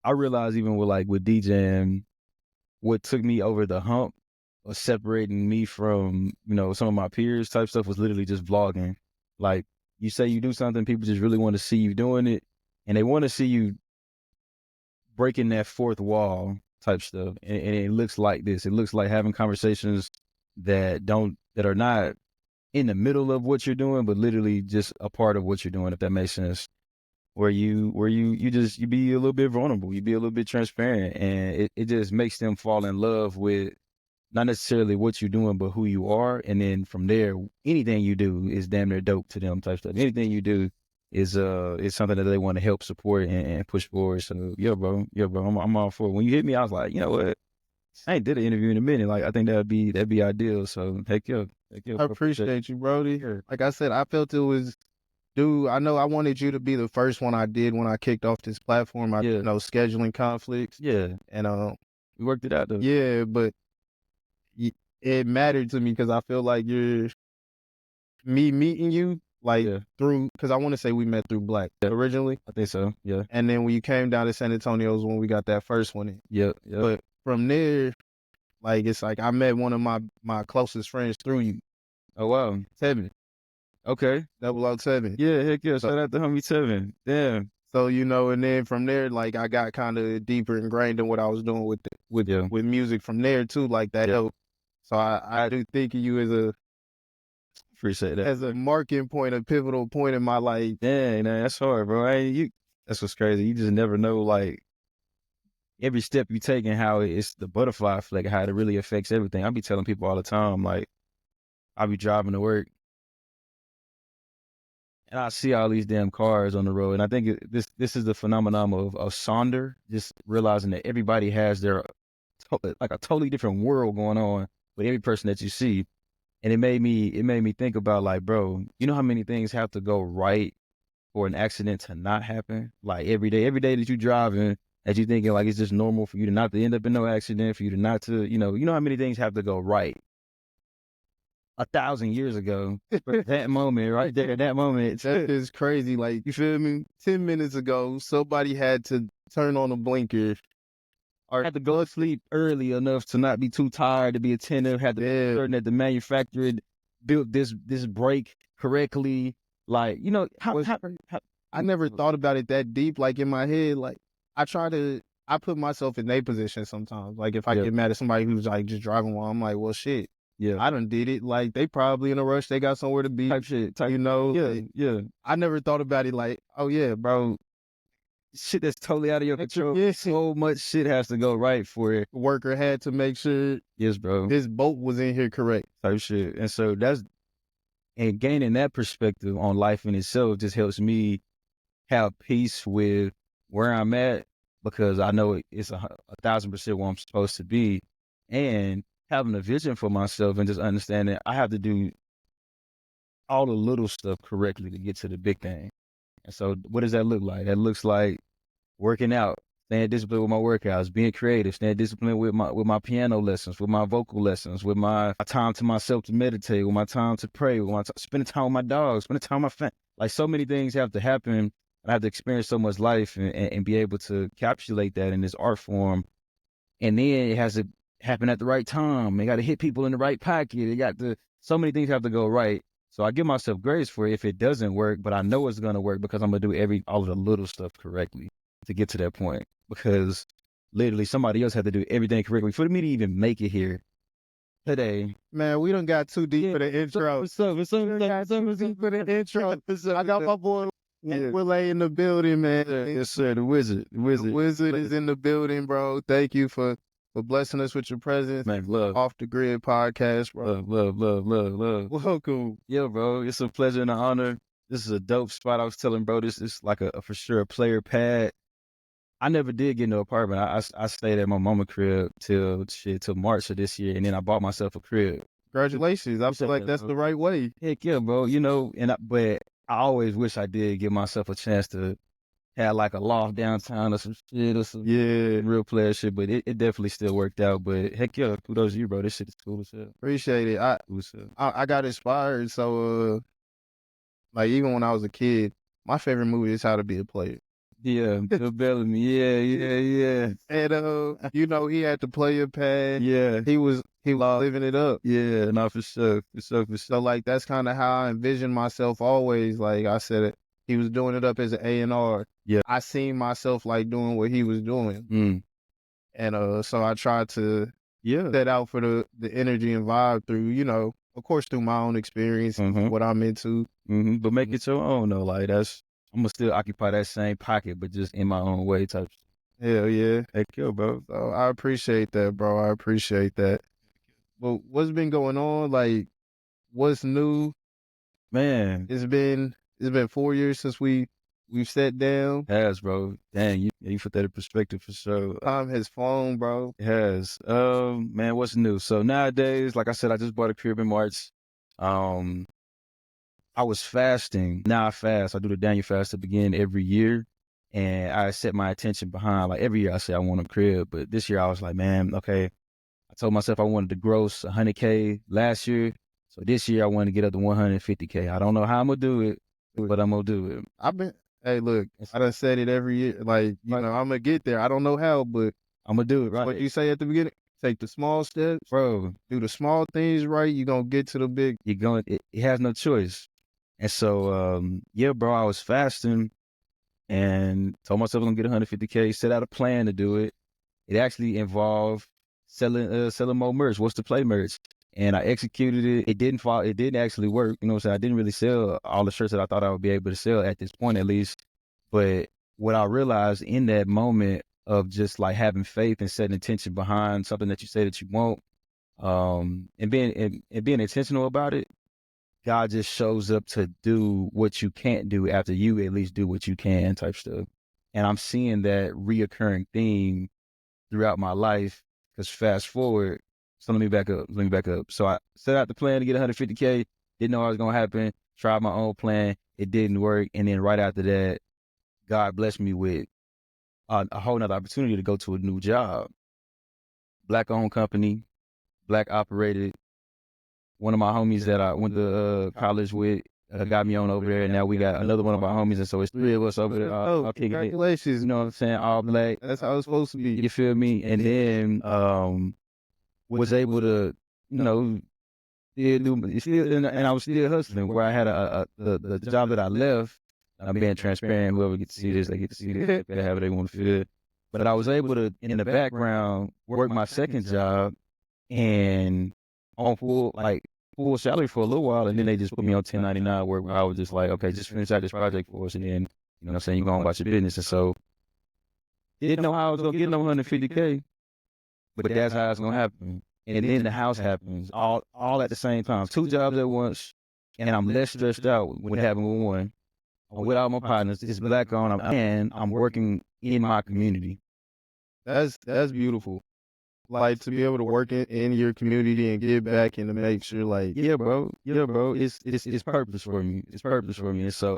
I realized even with DJing, what took me over the hump or separating me from, some of my peers type stuff was literally just vlogging. Like, you say you do something, people just really want to see you doing it, and they want to see you breaking that fourth wall type stuff. And it looks like this. It looks like having conversations that are not in the middle of what you're doing, but literally just a part of what you're doing, if that makes sense. Where you be a little bit vulnerable, you be a little bit transparent, and it just makes them fall in love with not necessarily what you're doing, but who you are. And then from there, anything you do is damn near dope to them type stuff. Anything you do is something that they want to help support and push forward. So yeah, bro, I'm all for it. When you hit me, I was like, you know what? I ain't did an interview in a minute. Like, I think that'd be ideal. So heck yeah, I bro, appreciate it. appreciate you, Brody. Yeah. Like I said, I felt it was, dude, I know I wanted you to be the first one I did when I kicked off this platform. Yeah. Scheduling conflicts. Yeah, And we worked it out though. yeah, but it mattered to me because I feel like me meeting you, like, Yeah, because I want to say we met through Black originally. I think so. Yeah, And then when you came down to San Antonio's when we got that first one in. yeah. But from there, like, it's like I met one of my closest friends through you, Oh wow. Tevin, Okay. 007. Yeah, heck yeah. So, Shout out to homie Tevin. Damn. so and then from there, like, I got kind of deeper ingrained in what I was doing Yeah. with music from there too, like that Yeah. helped. So I do think of you Appreciate that. as a marking point, a pivotal point in my life. Dang, man, that's hard, bro. That's what's crazy. You just never know, like, every step you take and how it's the butterfly effect, how it really affects everything. I be telling people all the time, like, I be driving to work and I see all these damn cars on the road. And I think this is the phenomenon of Sonder, just realizing that everybody has like a totally different world going on with every person that you see. And it made me think about, like, bro, you know how many things have to go right for an accident to not happen? Like, every day that you driving, that you thinking like it's just normal for you to not to end up in no accident, for you to not to, you know how many things have to go right 1,000 years ago for that moment right there, that moment. That is crazy. Like, you feel me? 10 minutes ago, somebody had to turn on a blinker. Or had to go to sleep early enough to not be too tired to be attentive. Had to be certain that the manufacturer built this brake correctly. Like, I never thought about it that deep. Like, in my head, like, I put myself in their position sometimes. Like, if I get mad at somebody who's like just driving while I'm like, well, shit, I done did it. Like, they probably in a rush. They got somewhere to be. Type shit. Yeah. I never thought about it like, oh yeah, bro, Shit that's totally out of your control. Yeah. So much shit has to go right for it. Worker had to make sure Yes, bro. his bolt was in here correct. Type shit. And so and gaining that perspective on life in itself just helps me have peace with where I'm at, because I know it's 1,000% where I'm supposed to be, and having a vision for myself and just understanding I have to do all the little stuff correctly to get to the big thing. And so what does that look like? That looks like working out, staying disciplined with my workouts, being creative, staying disciplined with my piano lessons, with my vocal lessons, with my time to myself to meditate, with my time to pray, with my spending time with my dogs, spending time with my family. Like, so many things have to happen. I have to experience so much life and be able to encapsulate that in this art form. And then it has to happen at the right time. It got to hit people in the right pocket. So many things have to go right. So I give myself grace for it if it doesn't work, but I know it's going to work because I'm going to do all of the little stuff correctly to get to that point, because literally somebody else had to do everything correctly for me to even make it here today. Man, we done got too deep for the intro. What's up? For the intro. I got my boy 1Willaye in the building, man. Yes, sir. The wizard. The wizard is in the building, bro. Thank you for blessing us with your presence. Man, love. Off the Grid podcast, bro. Love. Welcome. Yeah, bro. It's a pleasure and an honor. This is a dope spot. I was telling bro, this is like for sure a player pad. I never did get no apartment. I stayed at my mama crib till March of this year, and then I bought myself a crib. Congratulations. I feel like that's the right way. Heck yeah, bro. But I always wish I did give myself a chance to have like a loft downtown or some shit or some real player shit. But it definitely still worked out. But heck yeah, kudos to you, bro. This shit is cool as hell. Appreciate it. I got inspired. So like, even when I was a kid, my favorite movie is How to Be a Player. Yeah, Bill Bellamy. Yeah. And you know, he had the player pad. Yeah. He was living it up. Yeah, no, for sure. So like that's kind of how I envisioned myself always. Like I said it, he was doing it up as an A&R. Yeah. I seen myself like doing what he was doing. And so I tried to set out for the energy and vibe through, you know, of course through my own experience, what I'm into. But make it your own though. Like I'm gonna still occupy that same pocket, but just in my own way type. Hell yeah. Heck yeah, bro. So I appreciate that, bro. I appreciate that. But what's been going on? Like, what's new? Man, it's been 4 years since we've sat down. It has, bro. Dang, you put that in perspective for sure. Time has flown, bro. It has. Man, what's new? So nowadays, like I said, I just bought a crib in March. I was fasting. Now I fast. I do the Daniel fast to begin every year. And I set my attention behind, like every year I say I want a crib. But this year I was like, man, okay. I told myself I wanted to gross 100K last year. So this year I want to get up to 150K. I don't know how I'm going to do it, but I'm going to do it. Hey, look, I done said it every year. Like, you know, I'm going to get there. I don't know how, but I'm going to do it, right? What you say at the beginning? Take the small steps. Bro. Do the small things right. You're going to get to the big. It has no choice. And so, yeah, bro, I was fasting and told myself I'm going to get 150K, set out a plan to do it. It actually involved selling more merch. What's the play merch? And I executed it. It didn't actually work. You know what I'm saying? I didn't really sell all the shirts that I thought I would be able to sell at this point, at least. But what I realized in that moment of just like having faith and setting intention behind something that you say that you want, and being intentional about it, God just shows up to do what you can't do after you at least do what you can type stuff. And I'm seeing that reoccurring theme throughout my life. Because fast forward, so let me back up. So I set out the plan to get 150K. Didn't know what was going to happen. Tried my own plan. It didn't work. And then right after that, God blessed me with a whole nother opportunity to go to a new job. Black-owned company, black operated. One of my homies that I went to college with got me on over there, and now we got another one of our homies, and so it's 3 of us over there. Congratulations. You know what I'm saying? All black. That's how it's supposed to be. You feel me? And then was able to, you know, and I was still hustling where I had the job that I left. I'm being transparent. Whoever gets to see this, they get to see this. They have it, they want to feel it. But I was able to, in the background, work my second job and on full salary for a little while, and then they just put me on 1099 work where I was just like, okay, just finish out this project for us, and then, you know what I'm saying, you go on about your business. And so, didn't know how I was going to get no 150K, but that's how it's going to happen. And then the house happens all at the same time. 2 jobs at once, and I'm less stressed out when having one. I'm with all my partners. It's black on, and I'm working in my community. That's beautiful. Like to be able to work in your community and give back and to make sure, like, yeah, bro, it's purpose for me. It's purpose for me. And so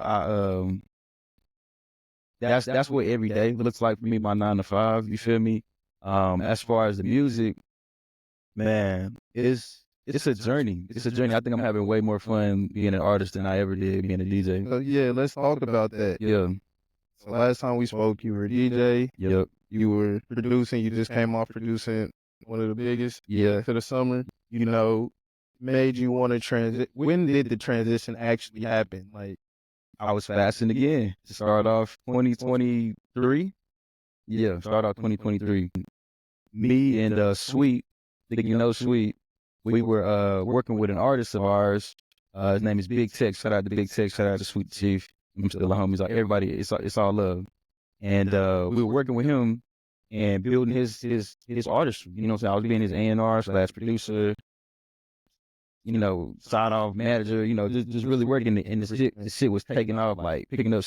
that's what every day looks like for me. My 9 to 5. You feel me? As far as the music, man, it's a journey. It's a journey. I think I'm having way more fun being an artist than I ever did being a DJ. So yeah, let's talk about that. Yeah. So last time we spoke, you were a DJ. Yep. You were producing. You just came off producing one of the biggest for the summer. You know, made you want to transit. When did the transition actually happen? Like, I was fasting again to start off 2023. Yeah, start off 2023. Me and Sweet, think you know Sweet, we were working with an artist of ours. His name is Big Tech. Shout out to Big Tech. Shout out to Sweet Chief. I'm still the homies. Like everybody, it's all love. And we were working with him and building his artistry. You know what I'm saying? I was being his A&R / producer, you know, sign off manager, you know, just really working. And the shit was taking off, like picking up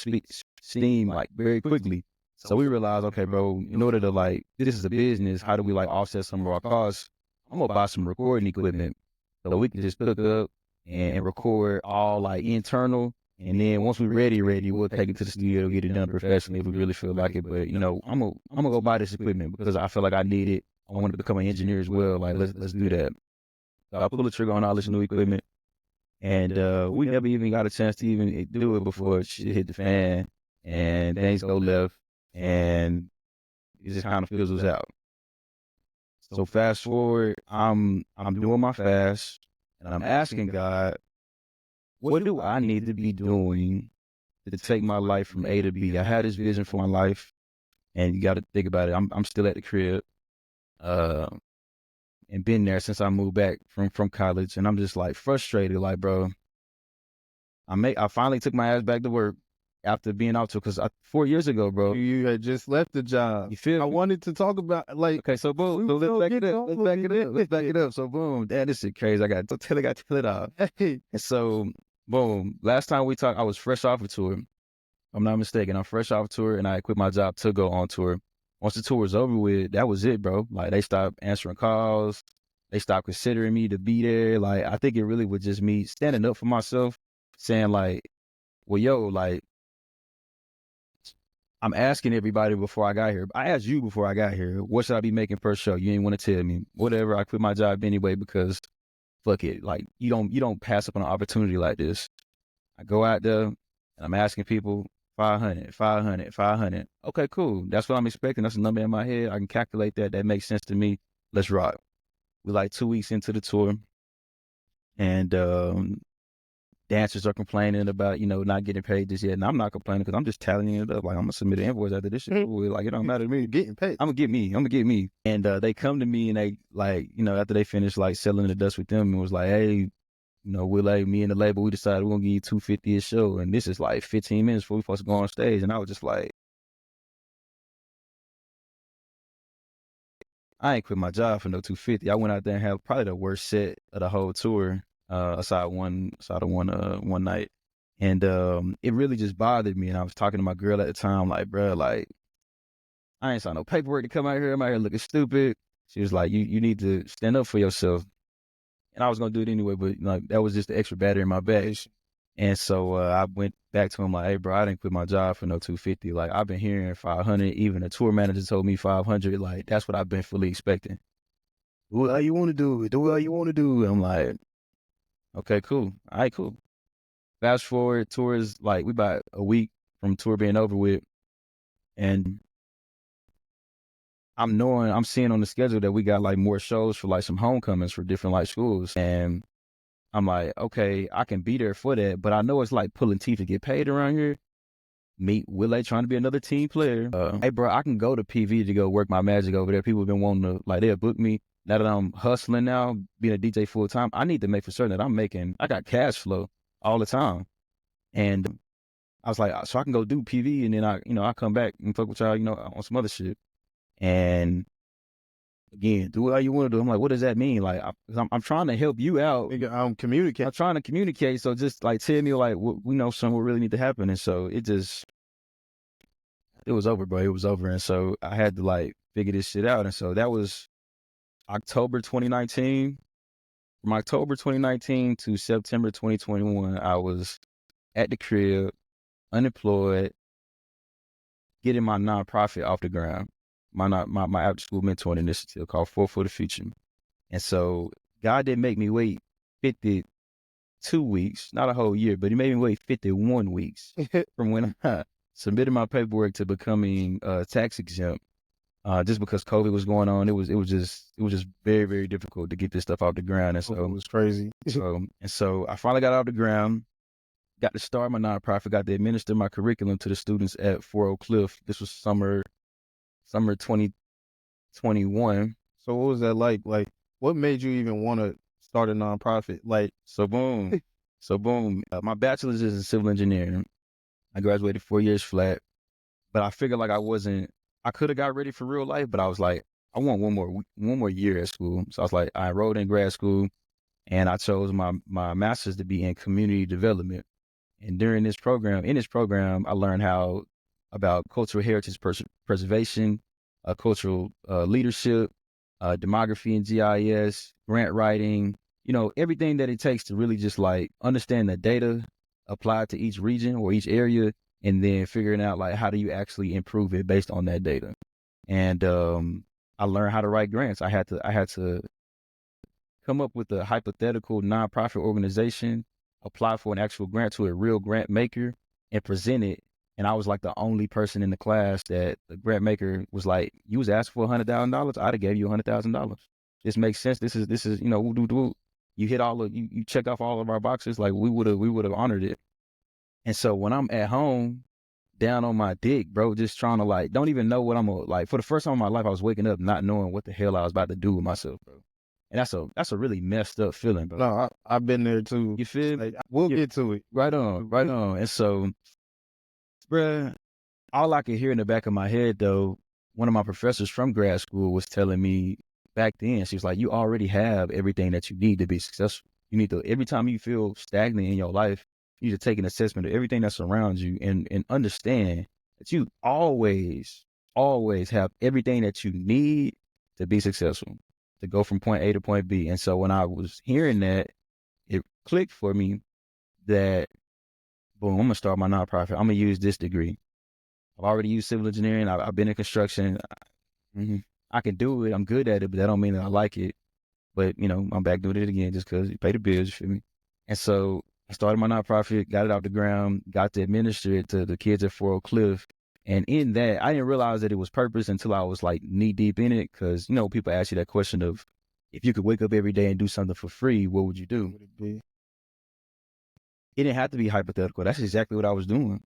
steam like very quickly. So we realized, okay, bro, in order to like, this is a business, how do we like offset some of our costs? I'm gonna buy some recording equipment so we can just hook up and record all like internal. And then once we're ready, we'll take it to the studio, get it done professionally if we really feel like it. But you know, I'm gonna go buy this equipment because I feel like I need it. I want to become an engineer as well. Like let's do that. So I pull the trigger on all this new equipment, and we never even got a chance to even do it before shit hit the fan and things go left. and it just kind of fizzles out. So fast forward, I'm doing my fast, and I'm asking God, what do I need to be doing to take my life from A to B? I had this vision for my life, and you got to think about it. I'm still at the crib, and been there since I moved back from college, and I'm just like frustrated, like, bro. I finally took my ass back to work after being out to, because 4 years ago, bro. You had just left the job. You feel I me? wanted to talk about, like, okay, so boom, so let's back it up. Let's back it up. So boom, damn, this shit crazy. I got to tell it off. Hey. And so boom, last time we talked, I was fresh off a tour. I'm not mistaken. I'm fresh off a tour, and I quit my job to go on tour. Once the tour was over with, that was it, bro. Like, they stopped answering calls. They stopped considering me to be there. Like, I think it really was just me standing up for myself, saying like, well, yo, like, I'm asking everybody before I got here. I asked you before I got here, what should I be making per show? You ain't want to tell me. Whatever, I quit my job anyway because fuck it. Like, you don't pass up on an opportunity like this. I go out there and I'm asking people 500, 500, 500. Okay, cool. That's what I'm expecting. That's a number in my head. I can calculate that. That makes sense to me. Let's rock. We're like 2 weeks into the tour, and dancers are complaining about, not getting paid just yet. And I'm not complaining because I'm just tallying it up. Like, I'm going to submit an invoice after this shit. Like, it don't matter to me. Getting paid. I'm going to get me. And they come to me and they, like, after they finish, like, selling the dust with them, and was like, hey, Willaye, me and the label, we decided we're going to give you $250 a show. And this is like 15 minutes before we supposed to go on stage. And I was just like, I ain't quit my job for no $250. I went out there and had probably the worst set of the whole tour, aside of one night. And it really just bothered me. And I was talking to my girl at the time, like, bro, like, I ain't signed no paperwork to come out here. I'm out here looking stupid. She was like, you need to stand up for yourself. And I was going to do it anyway, but like, that was just the extra battery in my bag. And so I went back to him like, hey, bro, I didn't quit my job for no $250. Like, I've been hearing 500. Even the tour manager told me 500. Like, that's what I've been fully expecting. Do how you want to do it. Do how you want to do it. I'm like, okay, cool. All right, cool. Fast forward, tour is like, we about a week from tour being over with. And I'm seeing on the schedule that we got like more shows for like some homecomings for different like schools. And I'm like, okay, I can be there for that, but I know it's like pulling teeth to get paid around here. Meet Willaye trying to be another team player. Hey, bro, I can go to PV to go work my magic over there. People have been wanting to, like, they'll book me. Now that I'm hustling now, being a DJ full time, I need to make for certain that I got cash flow all the time. And I was like, so I can go do PV, and then I come back and fuck with y'all, on some other shit. And again, do what you want to do. I'm like, what does that mean? Like, I'm trying to help you out. I'm communicating. I'm trying to communicate. So just like tell me like we know something will really need to happen. And so it was over, bro. It was over. And so I had to like figure this shit out. And so that was October 2019. From October 2019 to September 2021, I was at the crib, unemployed, getting my nonprofit off the ground. My after school mentoring initiative called 4 for the Future. And so God didn't make me wait 52 weeks, not a whole year, but he made me wait 51 weeks from when I submitted my paperwork to becoming tax exempt. Just because COVID was going on, it was just very, very difficult to get this stuff off the ground. And so it was crazy. so I finally got off the ground, got to start my nonprofit, got to administer my curriculum to the students at 4 Oak Cliff. This was summer 2021. So what was that like? Like, what made you even want to start a nonprofit? Like, so boom. My bachelor's is in civil engineering. I graduated 4 years flat, but I figured like I could have got ready for real life, but I was like, I want one more year at school. So I was like, I enrolled in grad school, and I chose my master's to be in community development. And in this program, I learned about cultural heritage preservation, cultural leadership, demography and GIS, grant writing, everything that it takes to really just like understand the data applied to each region or each area, and then figuring out like how do you actually improve it based on that data. And I learned how to write grants. I had to come up with a hypothetical nonprofit organization, apply for an actual grant to a real grant maker, and present it And I was like the only person in the class that the grant maker was like, you was asked for $100,000. I'd have gave you $100,000. This makes sense. This is, you know, you hit all of, you check off all of our boxes. Like we would have honored it. And so when I'm at home, down on my dick, bro, just trying to like, don't even know what I'm gonna like. For the first time in my life, I was waking up not knowing what the hell I was about to do with myself, bro. And that's a really messed up feeling, bro. No, I've been there too. You feel me? Like, we'll get to it. Right on, right on. And so, bruh, all I could hear in the back of my head, though, one of my professors from grad school was telling me back then, she was like, you already have everything that you need to be successful. You need to, every time you feel stagnant in your life, you need to take an assessment of everything that surrounds you and understand that you always have everything that you need to be successful, to go from point A to point B. And so when I was hearing that, it clicked for me that, boom, I'm going to start my nonprofit. I'm going to use this degree. I've already used civil engineering. I've been in construction. I can do it. I'm good at it, but that don't mean that I like it. But, you know, I'm back doing it again just because you pay the bills, you feel me? And so I started my nonprofit, got it off the ground, got to administer it to the kids at 4 Oak Cliff. And in that, I didn't realize that it was purpose until I was like knee deep in it. Because, you know, people ask you that question of, if you could wake up every day and do something for free, what would you do? Would it be? It didn't have to be hypothetical. That's exactly what I was doing.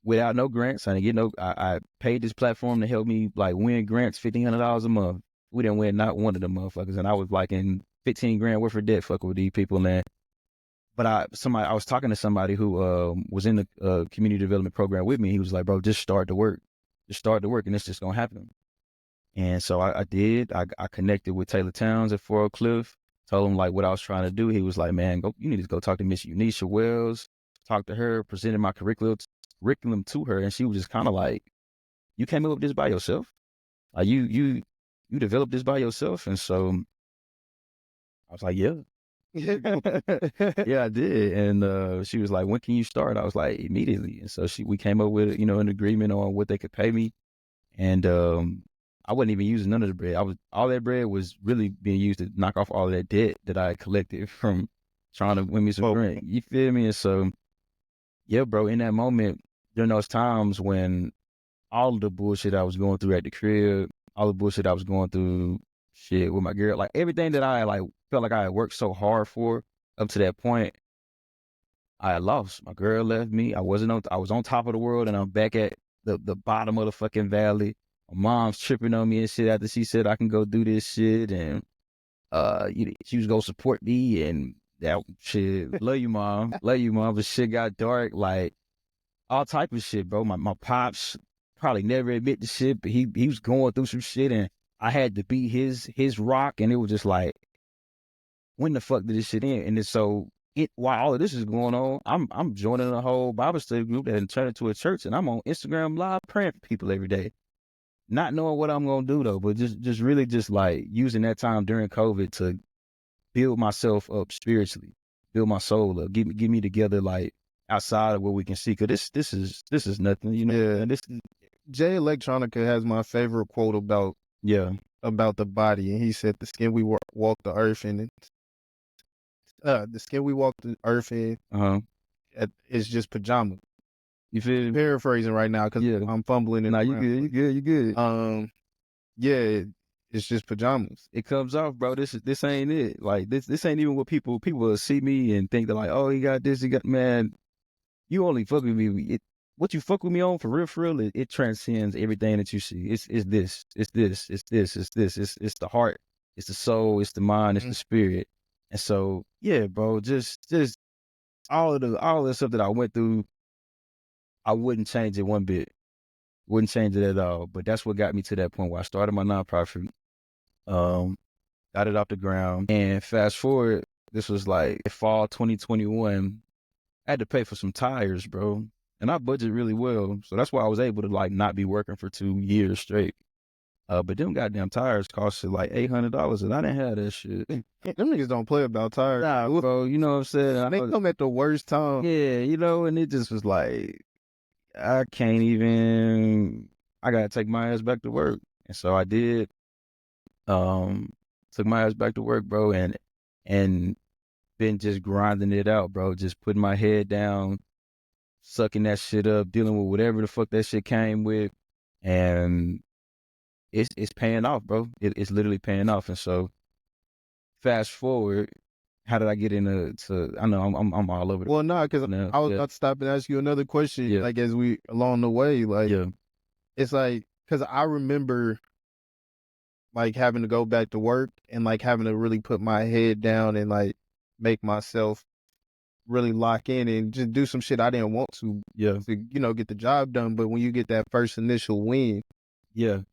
Without no grants, I didn't get no. I paid this platform to help me like win grants, $1,500 a month. We didn't win not one of them motherfuckers, and I was like in 15 grand worth of debt fucking with these people. And but I was talking to somebody who was in the community development program with me. He was like, bro, just start to work, and it's just gonna happen. And so I did. I connected with Taylor Towns at 4 Oak Cliff. Told him like what I was trying to do. He was like, man, you need to go talk to Miss Unisha Wells. Talk to her. Presented my curriculum to her, and she was just kind of like, you came up with this by yourself? Like you developed this by yourself? And so I was like, yeah. Yeah, I did. And she was like, when can you start? I was like, immediately. And so we came up with, you know, an agreement on what they could pay me. And I wasn't even using none of the bread. All that bread was really being used to knock off all of that debt that I collected from trying to win me some grant. You feel me? And so, yeah, bro, in that moment, during those times when all of the bullshit I was going through at the crib, all the bullshit I was going through, shit with my girl, like everything that I like felt like I had worked so hard for up to that point, I had lost. My girl left me. I was on top of the world, and I'm back at the bottom of the fucking valley. My mom's tripping on me and shit after she said I can go do this shit, and she was gonna support me and that shit. Love you, mom. But shit got dark, like all type of shit, bro. My pops probably never admit the shit, but he was going through some shit, and I had to be his rock, and it was just like, when the fuck did this shit end? And then so while all of this is going on, I'm joining a whole Bible study group that turned into a church, and I'm on Instagram live praying for people every day. Not knowing what I'm gonna do though, but just really just like using that time during COVID to build myself up spiritually, build my soul up, get me together like outside of what we can see. Cause this is nothing, you know. Yeah, and this Jay Electronica has my favorite quote about the body, and he said, "The skin we walk the earth in, the skin we walk the earth in, is just pajamas." You feel me? Paraphrasing right now because I'm fumbling. Nah, you good. Yeah, it's just pajamas. It comes off, bro. This ain't it. Like this ain't even what people will see me and think they're like, oh, he got this, man. You only fuck with me. What you fuck with me on for real, it transcends everything that you see. It's this, it's the heart, it's the soul, it's the mind, it's the spirit. And so, yeah, bro, just all of the stuff that I went through, I wouldn't change it one bit. Wouldn't change it at all. But that's what got me to that point where I started my nonprofit, got it off the ground. And fast forward, this was like fall 2021. I had to pay for some tires, bro. And I budget really well. So that's why I was able to like not be working for 2 years straight. But them goddamn tires costed like $800, and I didn't have that shit. Them niggas don't play about tires. Nah, bro, you know what I'm saying? They come at the worst time. Yeah, you know, and it just was like, I can't even, I gotta take my ass back to work. And so I did. Took my ass back to work, bro, and been just grinding it out, bro. Just putting my head down, sucking that shit up, dealing with whatever the fuck that shit came with, and it's paying off, bro. It's literally paying off. And so, fast forward, how did I get I know I'm all over. Well, no, because I was about to stop and ask you another question. Like as we along the way, like it's like because I remember like having to go back to work and like having to really put my head down and like make myself really lock in and just do some shit I didn't want to, get the job done. But when you get that first initial win,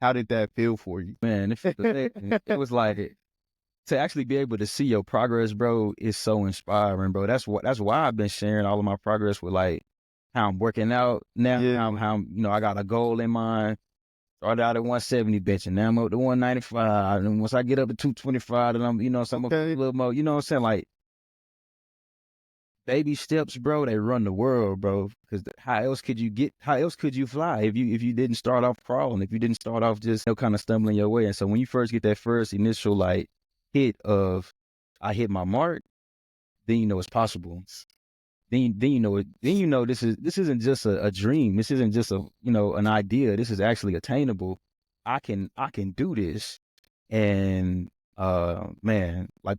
how did that feel for you? Man, it was like to actually be able to see your progress, bro, is so inspiring, bro. That's why I've been sharing all of my progress with like how I'm working out now, how I got a goal in mind. Started out at 170 benching, now I'm up to 195, and once I get up to 225, then I'm, a little more, you know what I'm saying? Like, baby steps, bro, they run the world, bro. Because how else could you fly if you didn't start off crawling, if you didn't start off just kind of stumbling your way? And so when you first get that first initial like hit of I hit my mark, then you know it's possible. Then you know this isn't just a dream. This isn't just an idea. This is actually attainable. I can do this. And man, like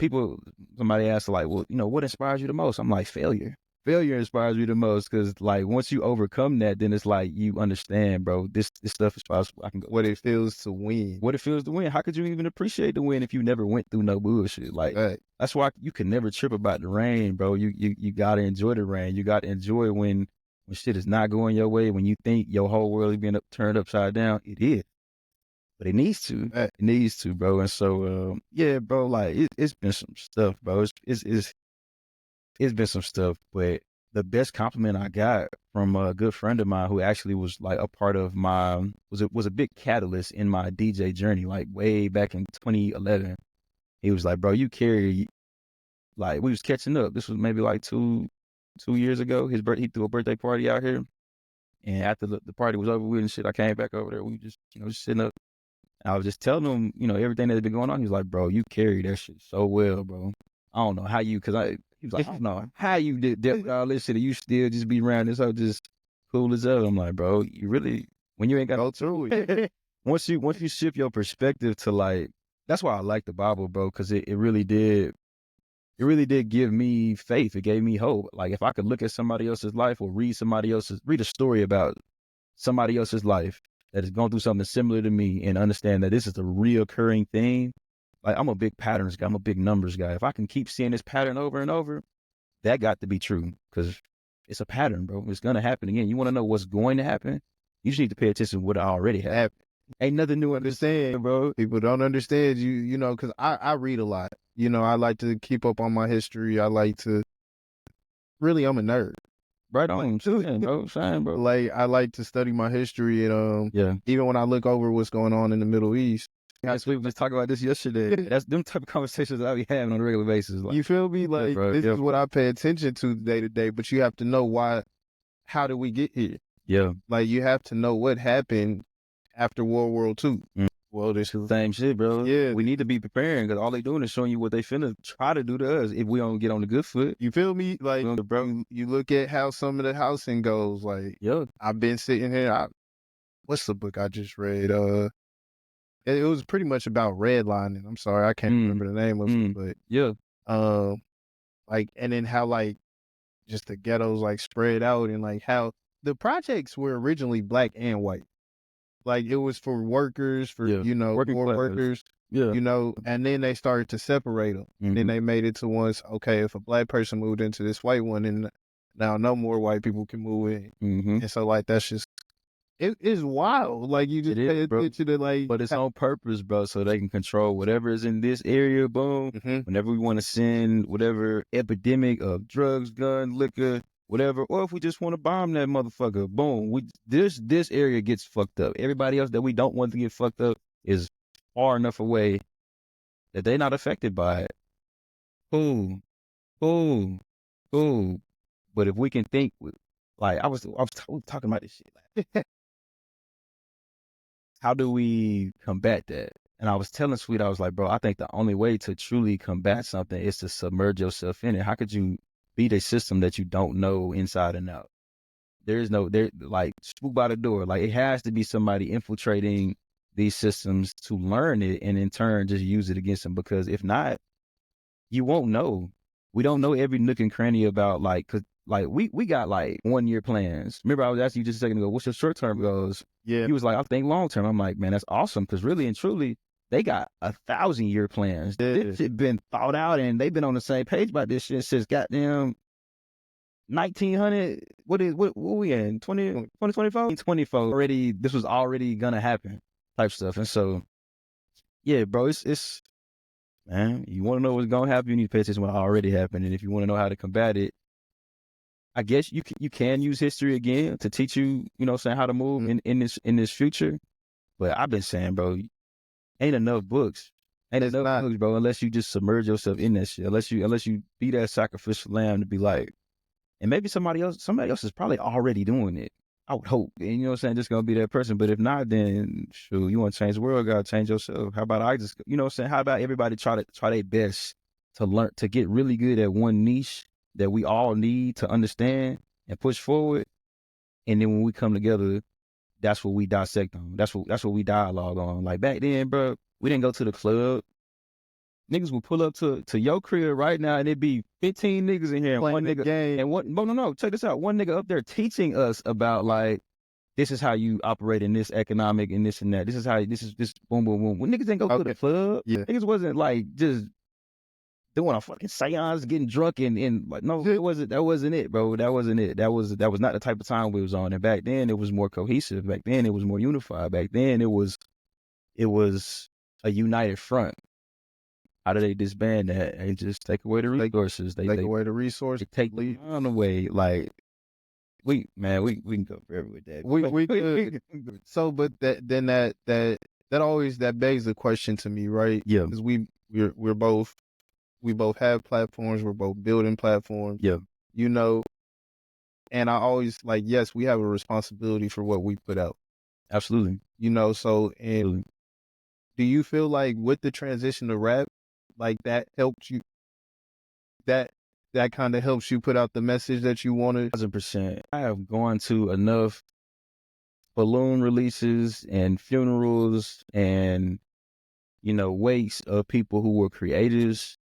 somebody asked like, well, what inspires you the most? I'm like, failure. Failure inspires me the most because like once you overcome that, then it's like you understand, bro, this stuff is possible. I can go. What it feels to win. How could you even appreciate the win if you never went through no bullshit? Like that's why you can never trip about the rain, bro. You gotta enjoy the rain. You gotta enjoy when shit is not going your way, when you think your whole world is being turned upside down. It is. But it needs to. It needs to, bro. And so bro, like it's been some stuff, bro. It's been some stuff, but the best compliment I got from a good friend of mine who actually was like a part of was a big catalyst in my DJ journey, like way back in 2011. He was like, bro, you carry, like we was catching up. This was maybe like two years ago. He threw a birthday party out here. And after the party was over with and shit, I came back over there. We just, just sitting up. I was just telling him, everything that's been going on. He was like, bro, you carry that shit so well, bro. I don't know how he was like, I don't know how you did all this shit and you still just be around this so just cool as hell. I'm like, bro, you really, when you ain't got to go through it. Once you shift your perspective to like, that's why I like the Bible, bro, because it really did give me faith. It gave me hope. Like if I could look at somebody else's life or read a story about somebody else's life that has gone through something similar to me and understand that this is a reoccurring thing. Like I'm a big patterns guy. I'm a big numbers guy. If I can keep seeing this pattern over and over, that got to be true because it's a pattern, bro. It's going to happen again. You want to know what's going to happen? You just need to pay attention to what already happened. Ain't nothing new understand, bro. People don't understand you know, because I read a lot. I like to keep up on my history. I like to, really, I'm a nerd. Right on, bro. Same, bro. Like I like to study my history and even when I look over what's going on in the Middle East. Yes, we was talking about this yesterday. That's them type of conversations that I be having on a regular basis. Like, you feel me? Like this is what I pay attention to day to day. But you have to know how did we get here? Yeah. Like you have to know what happened after World War II. Well, this is the same shit, bro. Yeah. We need to be preparing because all they doing is showing you what they finna try to do to us if we don't get on the good foot. You feel me? Like, bro, you look at how some of the housing goes. Like, I've been sitting here. What's the book I just read? It was pretty much about redlining. I'm sorry, I can't remember the name of it, but like, and then how like just the ghettos like spread out and like how the projects were originally black and white. Like it was for workers, for poor workers, and then they started to separate them. And then they made it to once, okay, if a black person moved into this white one, and now no more white people can move in. And so like that's just it is wild. Like you just pay attention to like, but it's on purpose, bro, so they can control whatever is in this area. Boom. Whenever we want to send whatever epidemic of drugs, gun, liquor, whatever, or if we just want to bomb that motherfucker, boom, this area gets fucked up. Everybody else that we don't want to get fucked up is far enough away that they're not affected by it. Boom. But if we can think, like I was talking about this shit. Like, how do we combat that? And I was telling Sweet, I was like, bro, I think the only way to truly combat something is to submerge yourself in it. How could you beat a system that you don't know inside and out? There like spook by the door. Like it has to be somebody infiltrating these systems to learn it and in turn just use it against them. Because if not, you won't know. We don't know every nook and cranny about cause we got 1 year plans. Remember I was asking you just a second ago, what's your short term goals? Yeah. You was like, I think long term. I'm like, man, that's awesome. Cause really and truly, they got 1,000-year plans. Yeah. This shit been thought out and they've been on the same page about this shit since goddamn 1900. What we in 2024? 24 already. This was already gonna happen type stuff. And so, yeah, bro, it's man, you want to know what's gonna happen, you need to pay attention to what already happened. And if you want to know how to combat it, I guess you can use history again to teach you, saying how to move in this future. But I've been saying, bro, ain't enough books. Ain't enough books, bro, unless you just submerge yourself in that shit. Unless you be that sacrificial lamb to be like, and maybe somebody else is probably already doing it. I would hope. And you know what I'm saying? Just gonna be that person. But if not, then shoot, you want to change the world, gotta change yourself. How about I just, you know what I'm saying? How about everybody try their best to learn, to get really good at one niche that we all need to understand and push forward. And then when we come together, that's what we dissect on. That's what we dialogue on. Like back then, bro, we didn't go to the club. Niggas would pull up to your crib right now and it'd be 15 niggas in here and one nigga game. And no, check this out. One nigga up there teaching us about this is how you operate in this economic and this and that. This is boom, boom, boom. When niggas didn't go to the club, niggas wasn't just doing a fucking seance, getting drunk and like, no, that wasn't it, bro. That wasn't it. That was not the type of time we was on. And back then it was more cohesive. Back then it was more unified. Back then it was a united front. How do they disband that? They just take away the resources. They take away the resources. They take the on away. Like we can go forever with that. We could. So, but that always begs the question to me, right? Yeah, because we both have platforms. We're both building platforms. Yeah, and I always yes, we have a responsibility for what we put out. Absolutely. So and do you feel like with the transition to rap, that helped you, that kind of helps you put out the message that you wanted? 100%. I have gone to enough balloon releases and funerals and, wakes of people who were creators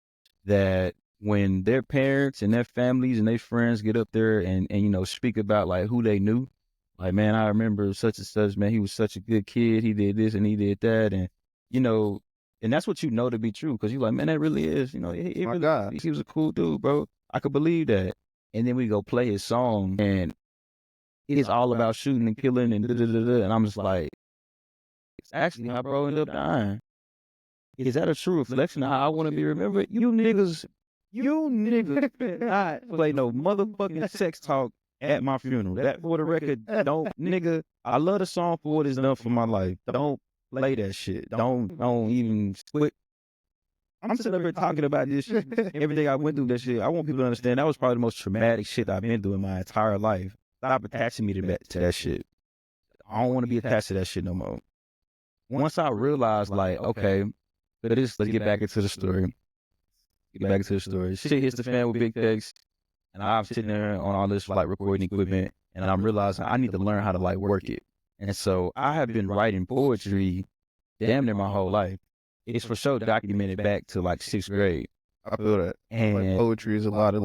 that when their parents and their families and their friends get up there and speak about who they knew, man, I remember such and such, man, he was such a good kid. He did this and he did that. And, and that's what to be true, because you're like, man, that really is, he was a cool dude, bro. I could believe that. And then we go play his song, and it's all about shooting and killing and da-da-da-da. And I'm just like, it's actually how bro ended up dying. Is that a true reflection of how I want to be remembered? You niggas not play no motherfucking sex talk at my funeral. That, for the record, don't, nigga, I love the song for what it's done for my life. Don't play that shit. Don't even quit. I'm sitting up here talking about this shit. Everything I went through, that shit. I want people to understand that was probably the most traumatic shit I've been through in my entire life. Stop attaching me to that shit. I don't want to be attached to that shit no more. Once I realized, okay, let's get back into the story. Shit hits the fan with big text, and I'm sitting there on all this recording equipment, and I'm realizing I need to learn how to work it. And so I have been writing poetry damn near my whole life. It's for sure documented back to 6th grade. I feel that. And poetry is a lot of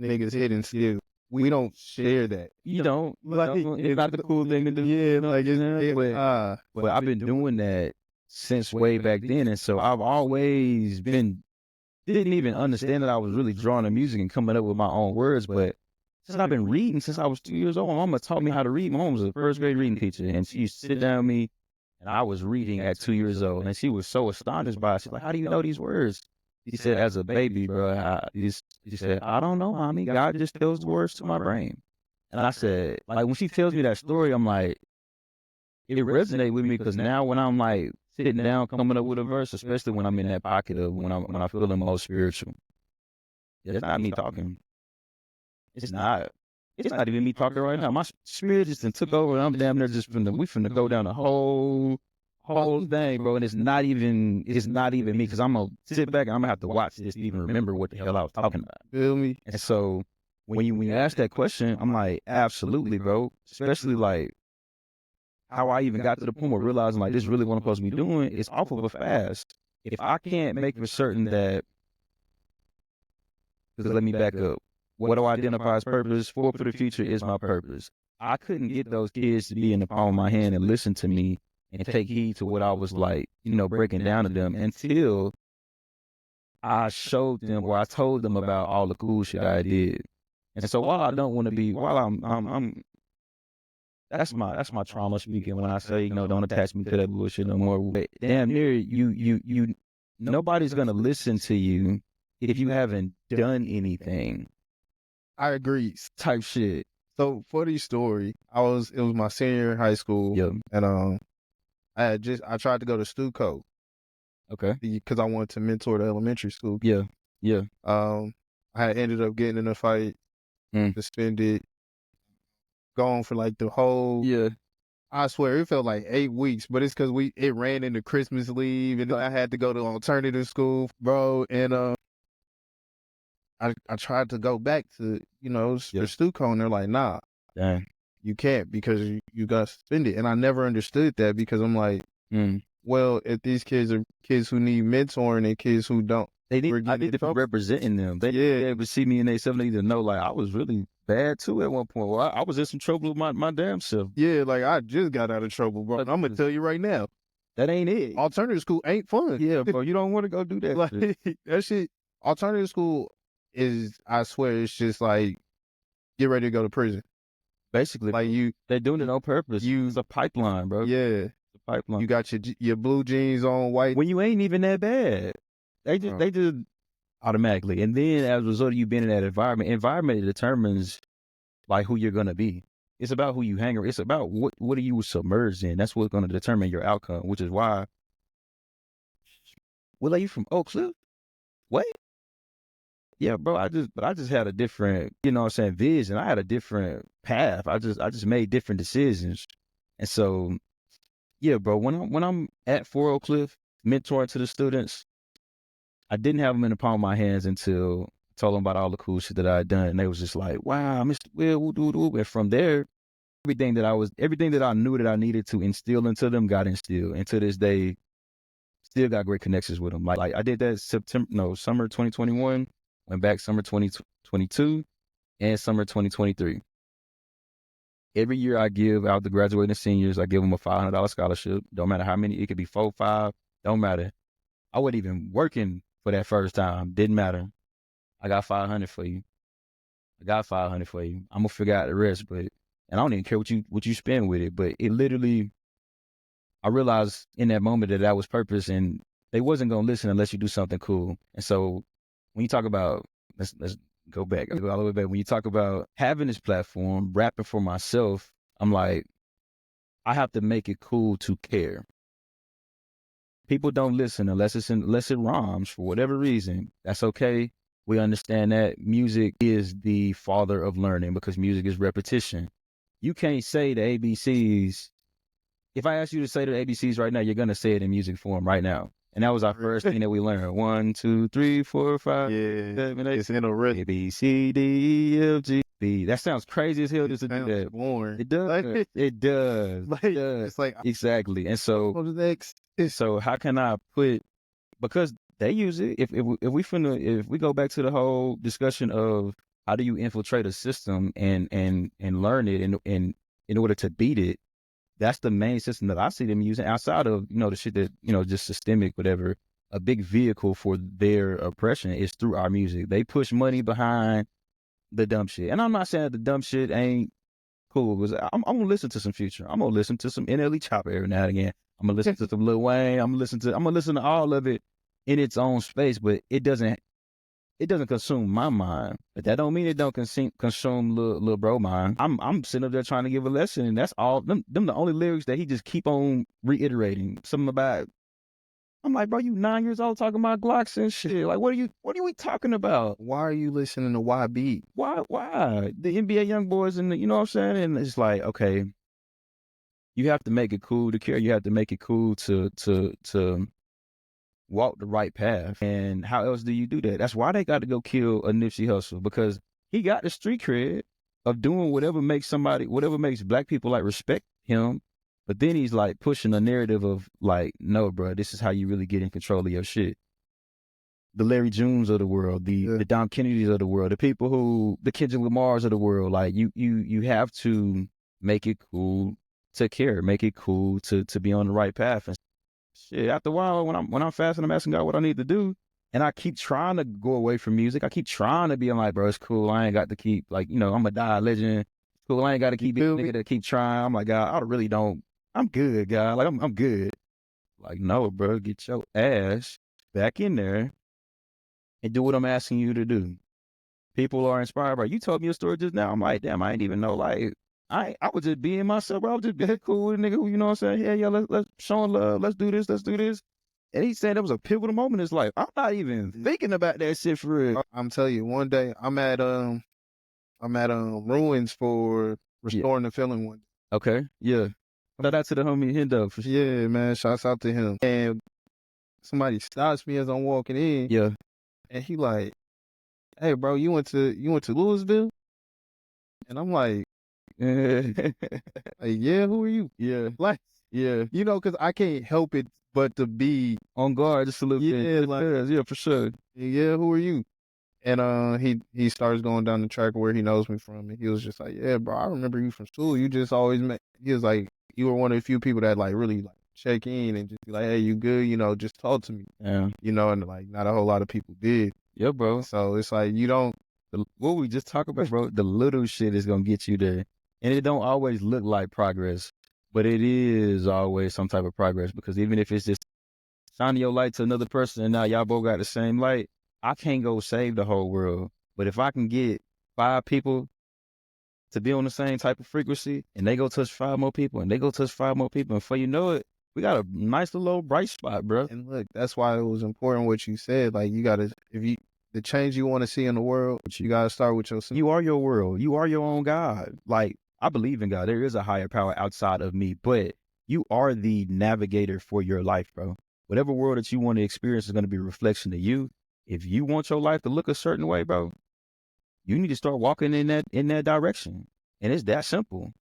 niggas hidden skill. We don't share that. You don't. It's not the cool thing to do. Yeah, but I've been doing that since way back then. And so I've always didn't even understand that I was really drawing the music and coming up with my own words. But since I've been reading since I was 2 years old, my mama taught me how to read. My mom was a first grade reading teacher, and she used to sit down with me, and I was reading at 2 years old. And she was so astonished by it. She's like, how do you know these words? She said, as a baby, bro, she said, I don't know, mommy. God just tells the words to my brain. And I said, when she tells me that story, I'm like, it resonates with me, because now when I'm sitting down, coming up with a verse, especially when I'm in that pocket of when I feel the most spiritual, it's not me talking. It's not even me talking right now. My spirit just took over, and I'm damn near just finna go down the whole thing, bro. And it's not even me, because I'm gonna sit back and I'm gonna have to watch this to even remember what the hell I was talking about. Feel me? And so when you ask that question, I'm like, absolutely, bro. Especially like how I even got to the point of realizing like this really what I'm supposed to be doing is off of a fast. If I can't make for certain that, because let me back up, what do I identify as purpose? For the future is my purpose. I couldn't get those kids to be in the palm of my hand and listen to me and take heed to what I was like, breaking down to them until I showed them or I told them about all the cool shit I did. And so while I don't want to be, while I'm that's my trauma speaking when I say, don't attach me to that bullshit no more. But damn near you nobody's gonna listen to you if you haven't done anything. I agree. Type shit. So funny story. It was my senior year in high school. Yep. And I tried to go to Stuco. Okay. Because I wanted to mentor the elementary school. Yeah. Yeah. I had ended up getting in a fight, suspended, gone for like the whole. Yeah. I swear it felt like 8 weeks, but it's because it ran into Christmas leave, and I had to go to alternative school, bro. And I tried to go back to the Stuco, and they're like, nah, dang, you can't because you got suspended. And I never understood that because I'm like, well, if these kids are kids who need mentoring and kids who don't, I need to be representing them. They able to see me in themselves. They need to know like I was really bad too at one point. Well, I was in some trouble with my damn self. Yeah, like I just got out of trouble, bro. And I'm gonna tell you right now, that ain't it. Alternative school ain't fun. Yeah, bro, you don't want to go do that. Like, that shit. Alternative school is, I swear, it's just like get ready to go to prison. Basically, like they're doing it on purpose. It's a pipeline, bro. Yeah, it's a pipeline. You got your blue jeans on, white when you ain't even that bad. They just automatically, and then as a result of you being in that environment determines like who you're gonna be. It's about who you hang around. It's about what are you submerged in. That's what's gonna determine your outcome. Which is why. Well, are you from Oak Cliff? What? Yeah, bro. I just had a different, vision. I had a different path. I just made different decisions, and so, yeah, bro. When I'm at Oak Cliff mentoring to the students, I didn't have them in the palm of my hands until I told them about all the cool shit that I had done, and they was just like, "Wow, Mr. Will, and from there, everything that I knew that I needed to instill into them got instilled, and to this day, still got great connections with them. Like I did that summer 2021, went back summer 2022, and summer 2023. Every year I give out the graduating seniors, I give them a $500 scholarship. Don't matter how many, it could be 4, 5, don't matter. I wasn't even working for that first time. Didn't matter. I got 500 for you. I'm gonna figure out the rest, and I don't even care what you spend with it. But it literally, I realized in that moment that was purpose, and they wasn't gonna listen unless you do something cool. And so when you talk about, let's go back, I'll go all the way back. When you talk about having this platform, rapping for myself, I'm like, I have to make it cool to care. People don't listen unless it rhymes for whatever reason. That's okay. We understand that music is the father of learning because music is repetition. You can't say the ABCs. If I ask you to say the ABCs right now, you're going to say it in music form right now. And that was our first thing that we learned. 1, 2, 3, 4, 5, 7, 8. It's in a rhythm. A, B, C, D, E, F, G, B. That sounds crazy as hell just to do that. Boring. It does. It does. It's like, exactly. And so, so how can I put, because they use it. If we go back to the whole discussion of how do you infiltrate a system and learn it and in order to beat it, that's the main system that I see them using outside of, the shit that, just systemic, whatever. A big vehicle for their oppression is through our music. They push money behind the dumb shit. And I'm not saying that the dumb shit ain't cool, because I'm going to listen to some Future. I'm going to listen to some NLE Chopper every now and again. I'm going to listen to some Lil Wayne. I'm going to listen to all of it in its own space, but it doesn't consume my mind. But that don't mean it don't consume little bro mind. I'm sitting up there trying to give a lesson, and that's all. Them the only lyrics that he just keep on reiterating. Something about. I'm like, bro, you 9 years old talking about Glocks and shit. Like, what are we talking about? Why are you listening to YB? Why? The NBA young boys and you know what I'm saying? And it's like, okay, you have to make it cool to care. You have to make it cool to walk the right path. And how else do you do that? That's why they got to go kill a Nipsey Hussle, because he got the street cred of doing whatever makes black people like respect him. But then he's like pushing a narrative of like, no, bro, this is how you really get in control of your shit. The Larry Junes of the world, the Dom Kennedys of the world, the Kendrick Lamars of the world. Like you have to make it cool to care, make it cool to be on the right path. And shit, after a while, when I'm fasting, I'm asking God what I need to do. And I keep trying to go away from music. I keep trying to be like, bro, it's cool. I ain't got to keep, like, you know, I'm a die legend. Cool. I ain't got to keep being a nigga to keep trying. I'm like, God, I really don't. I'm good, God. Like, I'm good. Like, no, bro, get your ass back in there and do what I'm asking you to do. People are inspired by you. Told me a story just now. I'm like, damn, I ain't even know. Like, I was just being myself, bro. I was just being cool with a nigga who, you know what I'm saying? Yeah, let's show love. Let's do this. And he said that was a pivotal moment in his life. I'm not even thinking about that shit for real. I'm telling you, one day I'm at Ruins for Restoring the Feeling one day. Okay, yeah. Shout out to the homie Hendo for sure. Yeah, man. Shouts out to him. And somebody stops me as I'm walking in. Yeah. And he like, hey bro, you went to Louisville? And I'm like, yeah, who are you? Yeah. Like, yeah. You know, cause I can't help it but to be on guard just a little bit. Yeah, like, yeah, for sure. Yeah, who are you? And he starts going down the track where he knows me from, and he was just like, yeah, bro, I remember you from school. You just always he was like, you were one of the few people that like really like check in and just be like, hey, you good? You know, just talk to me. Yeah. You know, and like not a whole lot of people did. Yeah, bro. So it's like you don't. What we just talk about, bro, the little shit is gonna get you there. And it don't always look like progress, but it is always some type of progress, because even if it's just shining your light to another person and now y'all both got the same light, I can't go save the whole world. But if I can get 5 people to be on the same type of frequency and they go touch 5 more people and they go touch 5 more people, and before you know it, we got a nice little bright spot, bro. And look, that's why it was important what you said. Like, you gotta, the change you want to see in the world, you gotta start with yourself. You are your world. You are your own God. Like, I believe in God. There is a higher power outside of me, but you are the navigator for your life, bro. Whatever world that you want to experience is going to be a reflection of you. If you want your life to look a certain way, bro, you need to start walking in that direction. And it's that simple.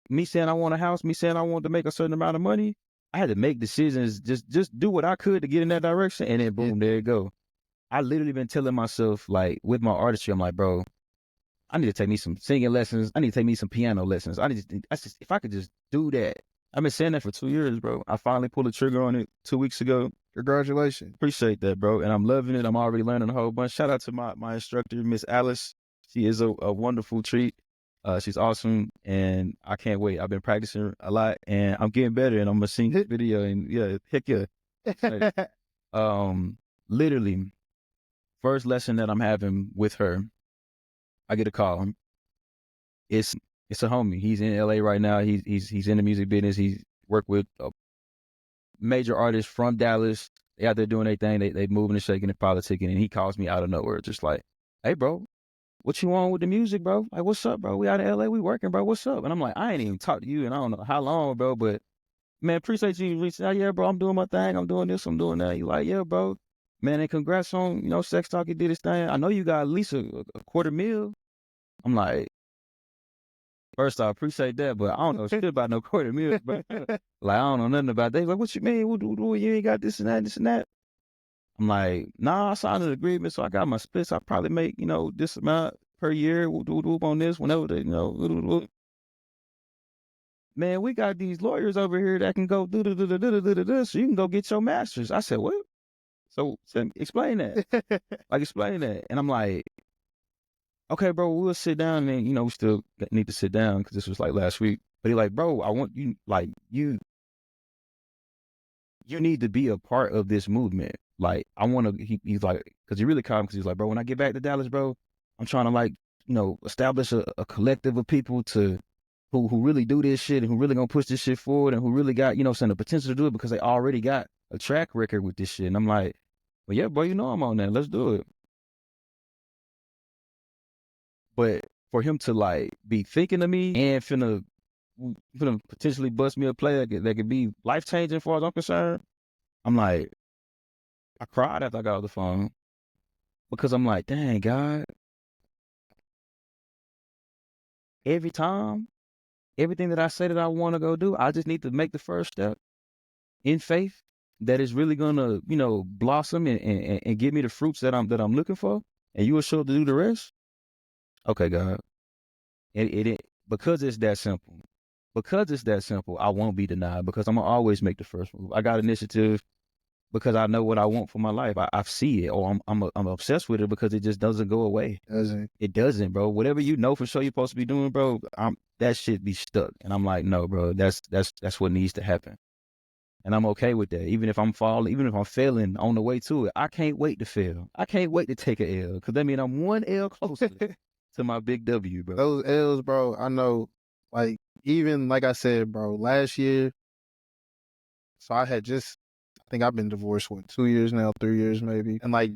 Me saying I want a house, me saying I want to make a certain amount of money, I had to make decisions, just do what I could to get in that direction, and then boom, there you go. I literally been telling myself, like, with my artistry, I'm like, bro, I need to take me some singing lessons. I need to take me some piano lessons. If I could just do that. I've been saying that for 2 years, bro. I finally pulled the trigger on it 2 weeks ago. Congratulations. Appreciate that, bro. And I'm loving it. I'm already learning a whole bunch. Shout out to my instructor, Miss Alice. She is a wonderful treat. She's awesome, and I can't wait. I've been practicing a lot, and I'm getting better, and I'm going to sing this video, and yeah, heck yeah. Literally, first lesson that I'm having with her, I get a call. It's a homie. He's in LA right now. He's in the music business. He's worked with a major artists from Dallas. They out there doing their thing. They moving and shaking and politicking. And he calls me out of nowhere, just like, hey, bro, what you on with the music, bro? Like, what's up, bro? We out in LA. We working, bro. What's up? And I'm like, I ain't even talked to you, and I don't know how long, bro. But man, appreciate you reaching out. Yeah, bro, I'm doing my thing. I'm doing this. I'm doing that. You like, yeah, bro. Man, and congrats on Sex Talk. You did his thing. I know you got at least a $250,000. I'm like, first, I appreciate that, but I don't know shit about no $250,000, bro. Like, I don't know nothing about that. He's like, what you mean? What, you ain't got this and that, this and that. I'm like, nah, I signed an agreement, so I got my splits. I probably make, this amount per year. We'll do on this whenever they, Man, we got these lawyers over here that can go do, so you can go get your master's. I said, what? So explain that. Like, explain that. And I'm like, okay, bro, we'll sit down, and we still need to sit down because this was like last week. But he like, bro, I want you, like, you need to be a part of this movement. Like, I want to. He's like, because he really called me because he's like, bro, when I get back to Dallas, bro, I'm trying to, like, establish a collective of people who really do this shit and who really gonna push this shit forward and who really got the potential to do it because they already got a track record with this shit. And I'm like, well, yeah, bro, I'm on that. Let's do it. But for him to, like, be thinking of me and finna potentially bust me a play that could be life-changing as far as I'm concerned, I'm like, I cried after I got off the phone because I'm like, dang, God, every time, everything that I say that I want to go do, I just need to make the first step in faith that is really gonna, blossom and give me the fruits that I'm looking for, and you will show up to do the rest. Okay, God. It because it's that simple. Because it's that simple, I won't be denied because I'm gonna always make the first move. I got initiative because I know what I want for my life. I see it, or I'm obsessed with it because it just doesn't go away. It doesn't, bro. Whatever you know for sure you're supposed to be doing, bro, that shit be stuck. And I'm like, no, bro, that's what needs to happen. And I'm okay with that. Even if I'm falling, even if I'm failing on the way to it, I can't wait to fail. I can't wait to take an L because that means I'm one L closer to my big W, bro. Those L's, bro, I know, like, even like I said, bro, last year, so I think I've been divorced, 2 years now, 3 years maybe. And like,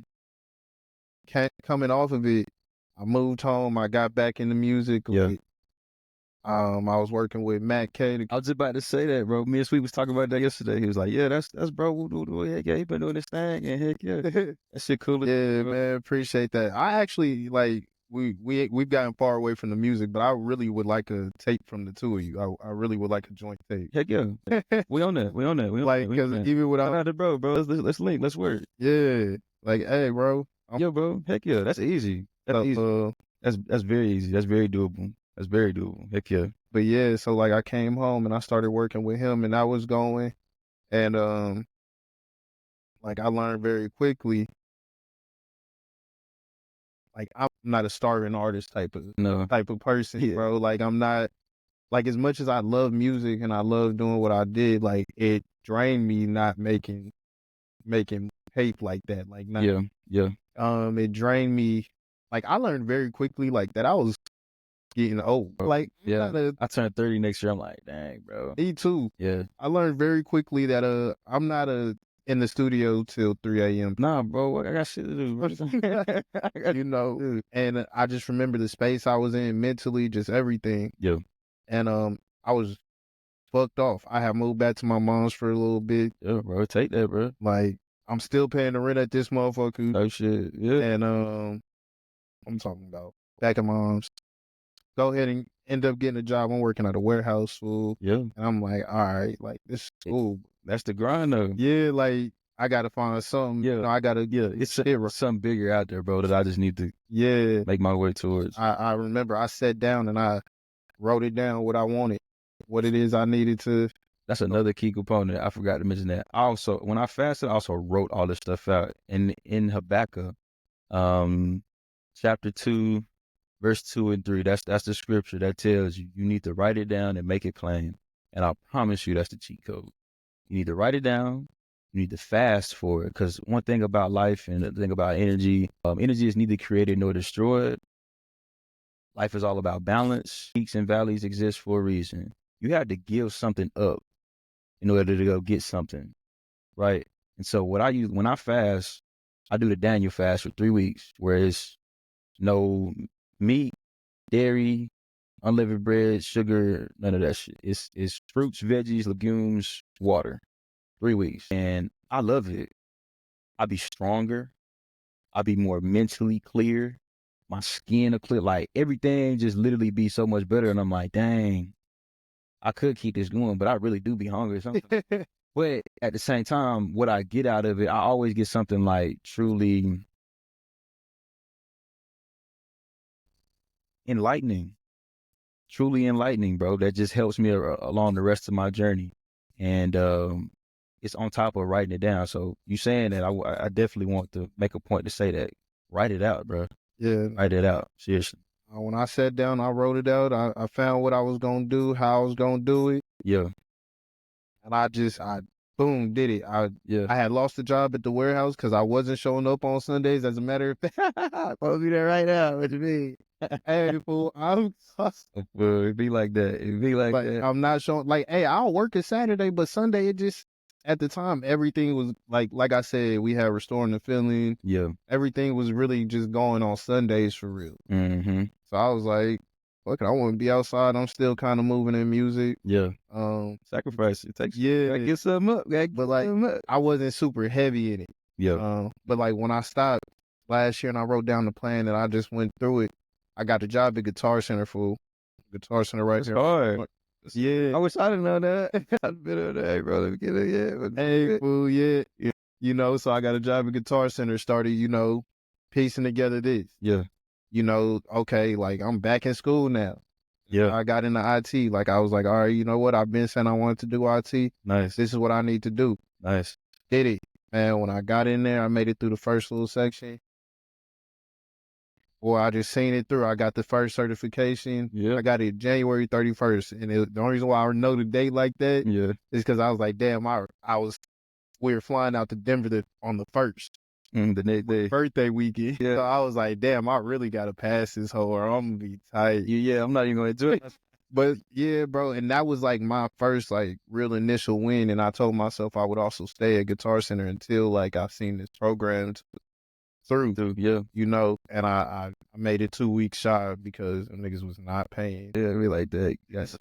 coming off of it, I moved home, I got back into music. Yeah. Like, I was working with Matt K. I was about to say that, bro. Me and Sweet was talking about that yesterday. He was like, yeah, that's bro. Heck yeah, he been doing this thing, and heck yeah. That shit cool. Yeah, man, appreciate that. I actually, like, we've gotten far away from the music, but I really would like a tape from the two of you. I really would like a joint tape. Heck yeah. We on that. Like, because even without it, bro, let's link, let's work. Yeah. Like, hey, bro. Yo, bro. Heck yeah. That's easy. That's easy. That's very easy. That's very doable. That's very doable. Heck yeah. But yeah, so like I came home and I started working with him and I was going, and like I learned very quickly, like I'm not a starving artist type of person, bro. Like I'm not, like, as much as I love music and I love doing what I did, like it drained me not making tape like that. Like not, yeah. It drained me. Like I learned very quickly like that I was getting old. Like, yeah, I turned 30 next year. I'm like, dang, bro. Me too. Yeah. I learned very quickly that I'm not in the studio till 3 a.m. Nah, bro, I got shit to do. And I just remember the space I was in mentally, just everything. Yeah. And I was fucked off. I had moved back to my mom's for a little bit. Yeah, bro, take that, bro. Like, I'm still paying the rent at this motherfucker. Oh shit, yeah. And I'm talking about back at mom's. Go ahead and end up getting a job. I'm working at a warehouse, fool. Yeah. And I'm like, all right, like this is cool. That's the grind though. Yeah, like I gotta find something. Yeah. I gotta it's something bigger out there, bro, that I just need to make my way towards. I remember I sat down and I wrote it down what I wanted, what it is I needed to. That's another key component. I forgot to mention that. Also, when I fasted, I also wrote all this stuff out. In Habakkuk, chapter 2, verse 2 and 3, that's the scripture that tells you need to write it down and make it plain. And I promise you that's the cheat code. You need to write it down. You need to fast for it. Because one thing about life and the thing about energy, energy is neither created nor destroyed. Life is all about balance. Peaks and valleys exist for a reason. You have to give something up in order to go get something, right? And so what I use when I fast, I do the Daniel fast for 3 weeks, where it's no meat, dairy, unleavened bread, sugar, none of that shit. It's fruits, veggies, legumes, water. 3 weeks. And I love it. I be stronger. I be more mentally clear. My skin will clear. Like everything just literally be so much better. And I'm like, dang, I could keep this going, but I really do be hungry sometimes. But at the same time, what I get out of it, I always get something like truly enlightening. Truly enlightening, bro. That just helps me along the rest of my journey. And it's on top of writing it down. So you saying that, I definitely want to make a point to say that. Write it out, bro. Yeah. Write it out. Seriously. When I sat down, I wrote it out. I found what I was going to do, how I was going to do it. Yeah. And I boom, did it. I had lost the job at the warehouse because I wasn't showing up on Sundays. As a matter of fact, I'm supposed to be there right now. What you mean? Hey, fool, it'd be like that. It'd be like that. I'm not showing, like, hey, I'll work it Saturday, but Sunday it just, at the time, everything was like I said, we had Restoring the Feeling. Yeah. Everything was really just going on Sundays for real. Mm-hmm. So I was like, fuck it, I want to be outside. I'm still kind of moving in music. Yeah. Sacrifice. It takes. Yeah. Gotta get something up. But like, I wasn't super heavy in it. Yeah. But like when I stopped last year and I wrote down the plan and I just went through it, I got the job at Guitar Center, fool. Guitar Center right here. Hard. Yeah. I wish I didn't know that. I'd been on that, bro. Let me get it. Yeah. Hey, fool, yeah. You know, so I got a job at Guitar Center, started, you know, piecing together this. Yeah. You know, okay, like I'm back in school now. Yeah. I got into IT. Like I was like, all right, you know what? I've been saying I wanted to do IT. Nice. This is what I need to do. Nice. Did it. Man, when I got in there, I made it through the first little section. Boy, I just seen it through. I got the first certification. Yeah. I got it January 31st. And the only reason why I know the date like that is because I was like, damn, we were flying out to Denver on the 1st. The next day. Birthday weekend. Yeah. So I was like, damn, I really got to pass this whole or I'm going to be tight. Yeah, I'm not even going to do it. But yeah, bro, and that was like my first like real initial win. And I told myself I would also stay at Guitar Center until like I've seen this program through, yeah, you know, and I made it 2 weeks shy because them niggas was not paying. Yeah, we like that. Yes.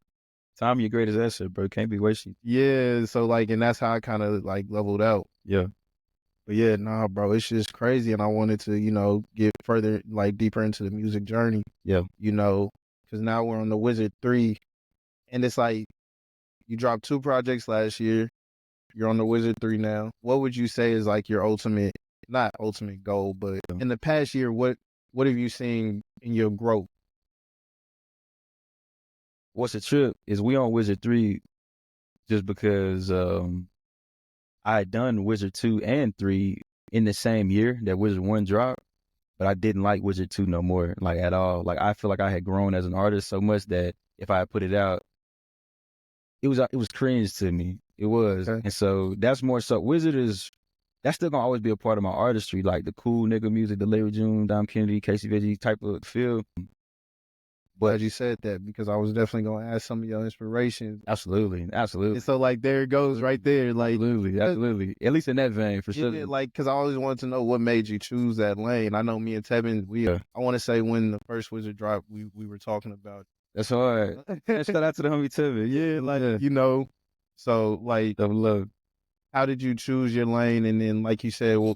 Time your greatest asset, bro. Can't be wasted. Yeah, so like, and that's how I kind of like leveled out. Yeah. But yeah, nah, bro, it's just crazy. And I wanted to, you know, get further, like deeper into the music journey. Yeah. You know, because now we're on the Wizard 3. And it's like, you dropped 2 projects last year. You're on the Wizard 3 now. What would you say is like your not ultimate goal, but in the past year, what have you seen in your growth? What's the trip is we on Wizard 3 just because I had done Wizard 2 and 3 in the same year that Wizard 1 dropped, but I didn't like Wizard 2 no more, like at all. Like I feel like I had grown as an artist so much that if I had put it out, it was cringe to me. It was. Okay. And so that's more so Wizard that's still gonna always be a part of my artistry, like the cool nigga music, the Larry June, Dom Kennedy, Casey Veggie type of feel. But you said that because I was definitely gonna ask some of your inspirations. Absolutely. And so like there it goes right there. Like absolutely. At least in that vein, for sure. Yeah, like because I always wanted to know what made you choose that lane. I know me and Tevin, I want to say when the first Wizard dropped, we were talking about it. That's hard. Shout out to the homie Tevin. Yeah, like you know. So like love. How did you choose your lane? And then like you said, well,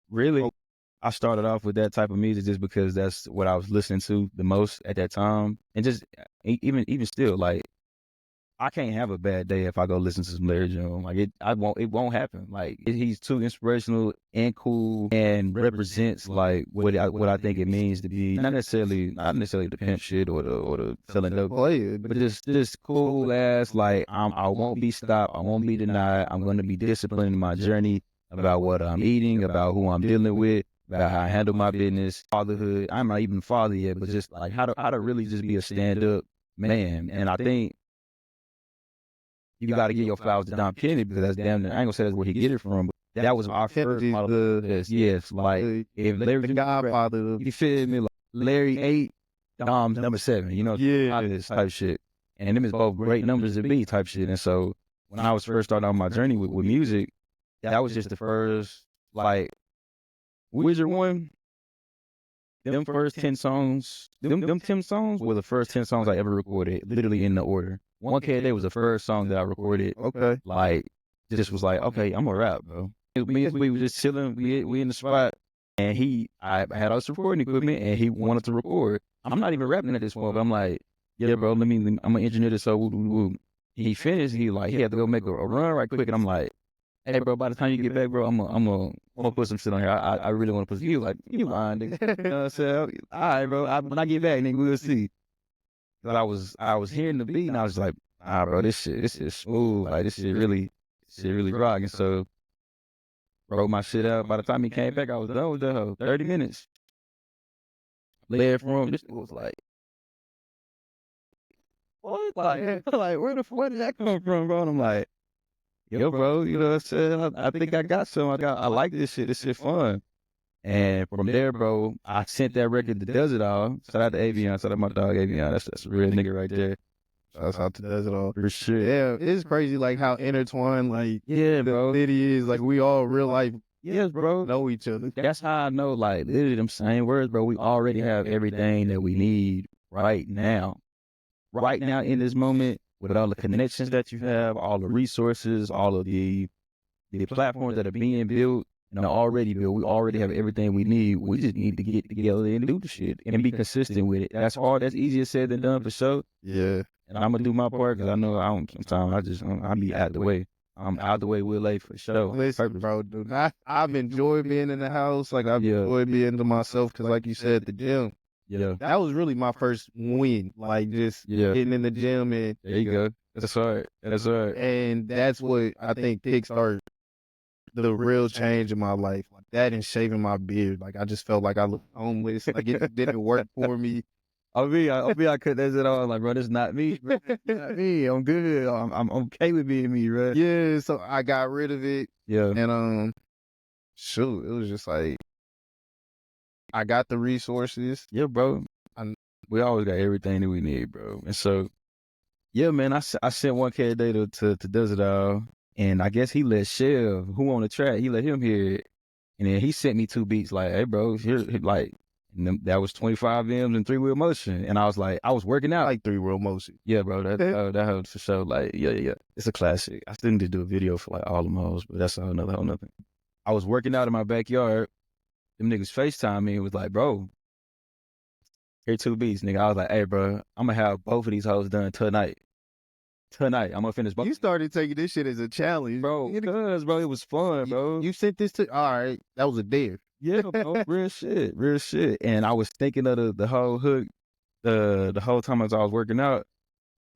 really, I started off with that type of music just because that's what I was listening to the most at that time. And just even still, like I can't have a bad day if I go listen to some Larry June. Like it won't happen. Like he's too inspirational and cool and represents like what I think it means to be not necessarily the pimp shit or the selling dope, but just cool ass. Like I won't be stopped. I won't be denied. I'm going to be disciplined in my journey about what I'm eating, about who I'm dealing with, about how I handle my business, fatherhood. I'm not even father yet, but just like how to really just be a stand up man. And I think you got to give your flowers to Dom Kennedy because that's damn near, I ain't gonna say that's where he get it from, but that was our first model. Yes, like if Larry's the Godfather, you feel me? Like Larry 8, Dom's number 7, you know, this type shit. And them is both great numbers to be type shit. And so when I was first starting on my journey with music, that was just the first, like, Wizard 1, them first 10 songs, them 10 songs were the first 10 songs I ever recorded, literally in the order. 1K a Day was the first song that I recorded. Okay. Like, just was like, okay, I'm gonna rap, bro. We were just chilling, we in the spot, and I had all this recording equipment, and he wanted to record. I'm not even rapping at this point, but I'm like, yeah, bro, I'm gonna engineer this, so woo. He finished, he had to go make a run right quick, and I'm like, hey, bro, by the time you get back, bro, I'm gonna put some shit on here. I really want to put some. He was like, you lying, nigga. You know what I'm saying? All right, bro. When I get back, nigga, we'll see. But I was hearing the beat, and I was like, nah, bro, this shit is smooth. Like, this shit really rocking. So, wrote my shit out. By the time he came back, I was done with the whole 30 minutes. Laid from him. This was like, what? Like, where did that come from, bro? And I'm like, yo, bro, you know what I'm saying? I think I got some. I like this shit. This shit fun. And from there, bro, I sent that record to Does It All. Shout out to Avion. Shout out my dog Avion. That's a real nigga right there. Shout out to Does It All. For sure. Yeah, it's crazy like how intertwined like bro. The city is. Like we all real life bro. know each other. That's how I know, like, literally them same words, bro. We already have everything that we need right now. Right now in this moment, with all the connections that you have, all the resources, all of the platforms that are being built, already built. We already have everything we need. We just need to get together and do the shit and be consistent with it. That's hard. That's easier said than done for sure. Yeah. And I'm gonna do my part because I know I don't. Sometimes I'll be out the way. I'm out the way. 1Willaye for sure. Listen, bro, dude, I've enjoyed being in the house. Like I've enjoyed being to myself because, like you said, the gym. Yeah, that was really my first win. Like just getting in the gym and there you go. That's hard. That's hard. And that's what I think kickstarted the real change in my life. Like that and shaving my beard. Like I just felt like I looked homeless. Like it didn't work for me. I cut that shit off. Like, bro, this is not me. Bro. Not me. I'm good. I'm okay with being me, bro. Yeah, so I got rid of it. Yeah. And shoot, it was just like I got the resources. Yeah, bro. We always got everything that we need, bro. And so, yeah, man, I sent 1K a day to does it all. And I guess he let Chev, who on the track, he let him hear it. And then he sent me 2 beats like, hey, bro, here, like, and that was 25 M's and 3-wheel motion. And I was like, I was working out. Like 3-wheel motion. Yeah, bro, that helped for sure. Like, yeah. It's a classic. I still need to do a video for like all them hoes, but that's a whole nother thing. I was working out in my backyard. Them niggas FaceTime me and was like, bro, here 2 beats, nigga. I was like, hey, bro, I'm going to have both of these hoes done tonight. I'm going to finish both. You started taking this shit as a challenge. Bro, because, bro, it was fun, bro. You sent this to, all right, that was a dare. Yeah, bro, real shit. And I was thinking of the whole hook, the whole time as I was working out,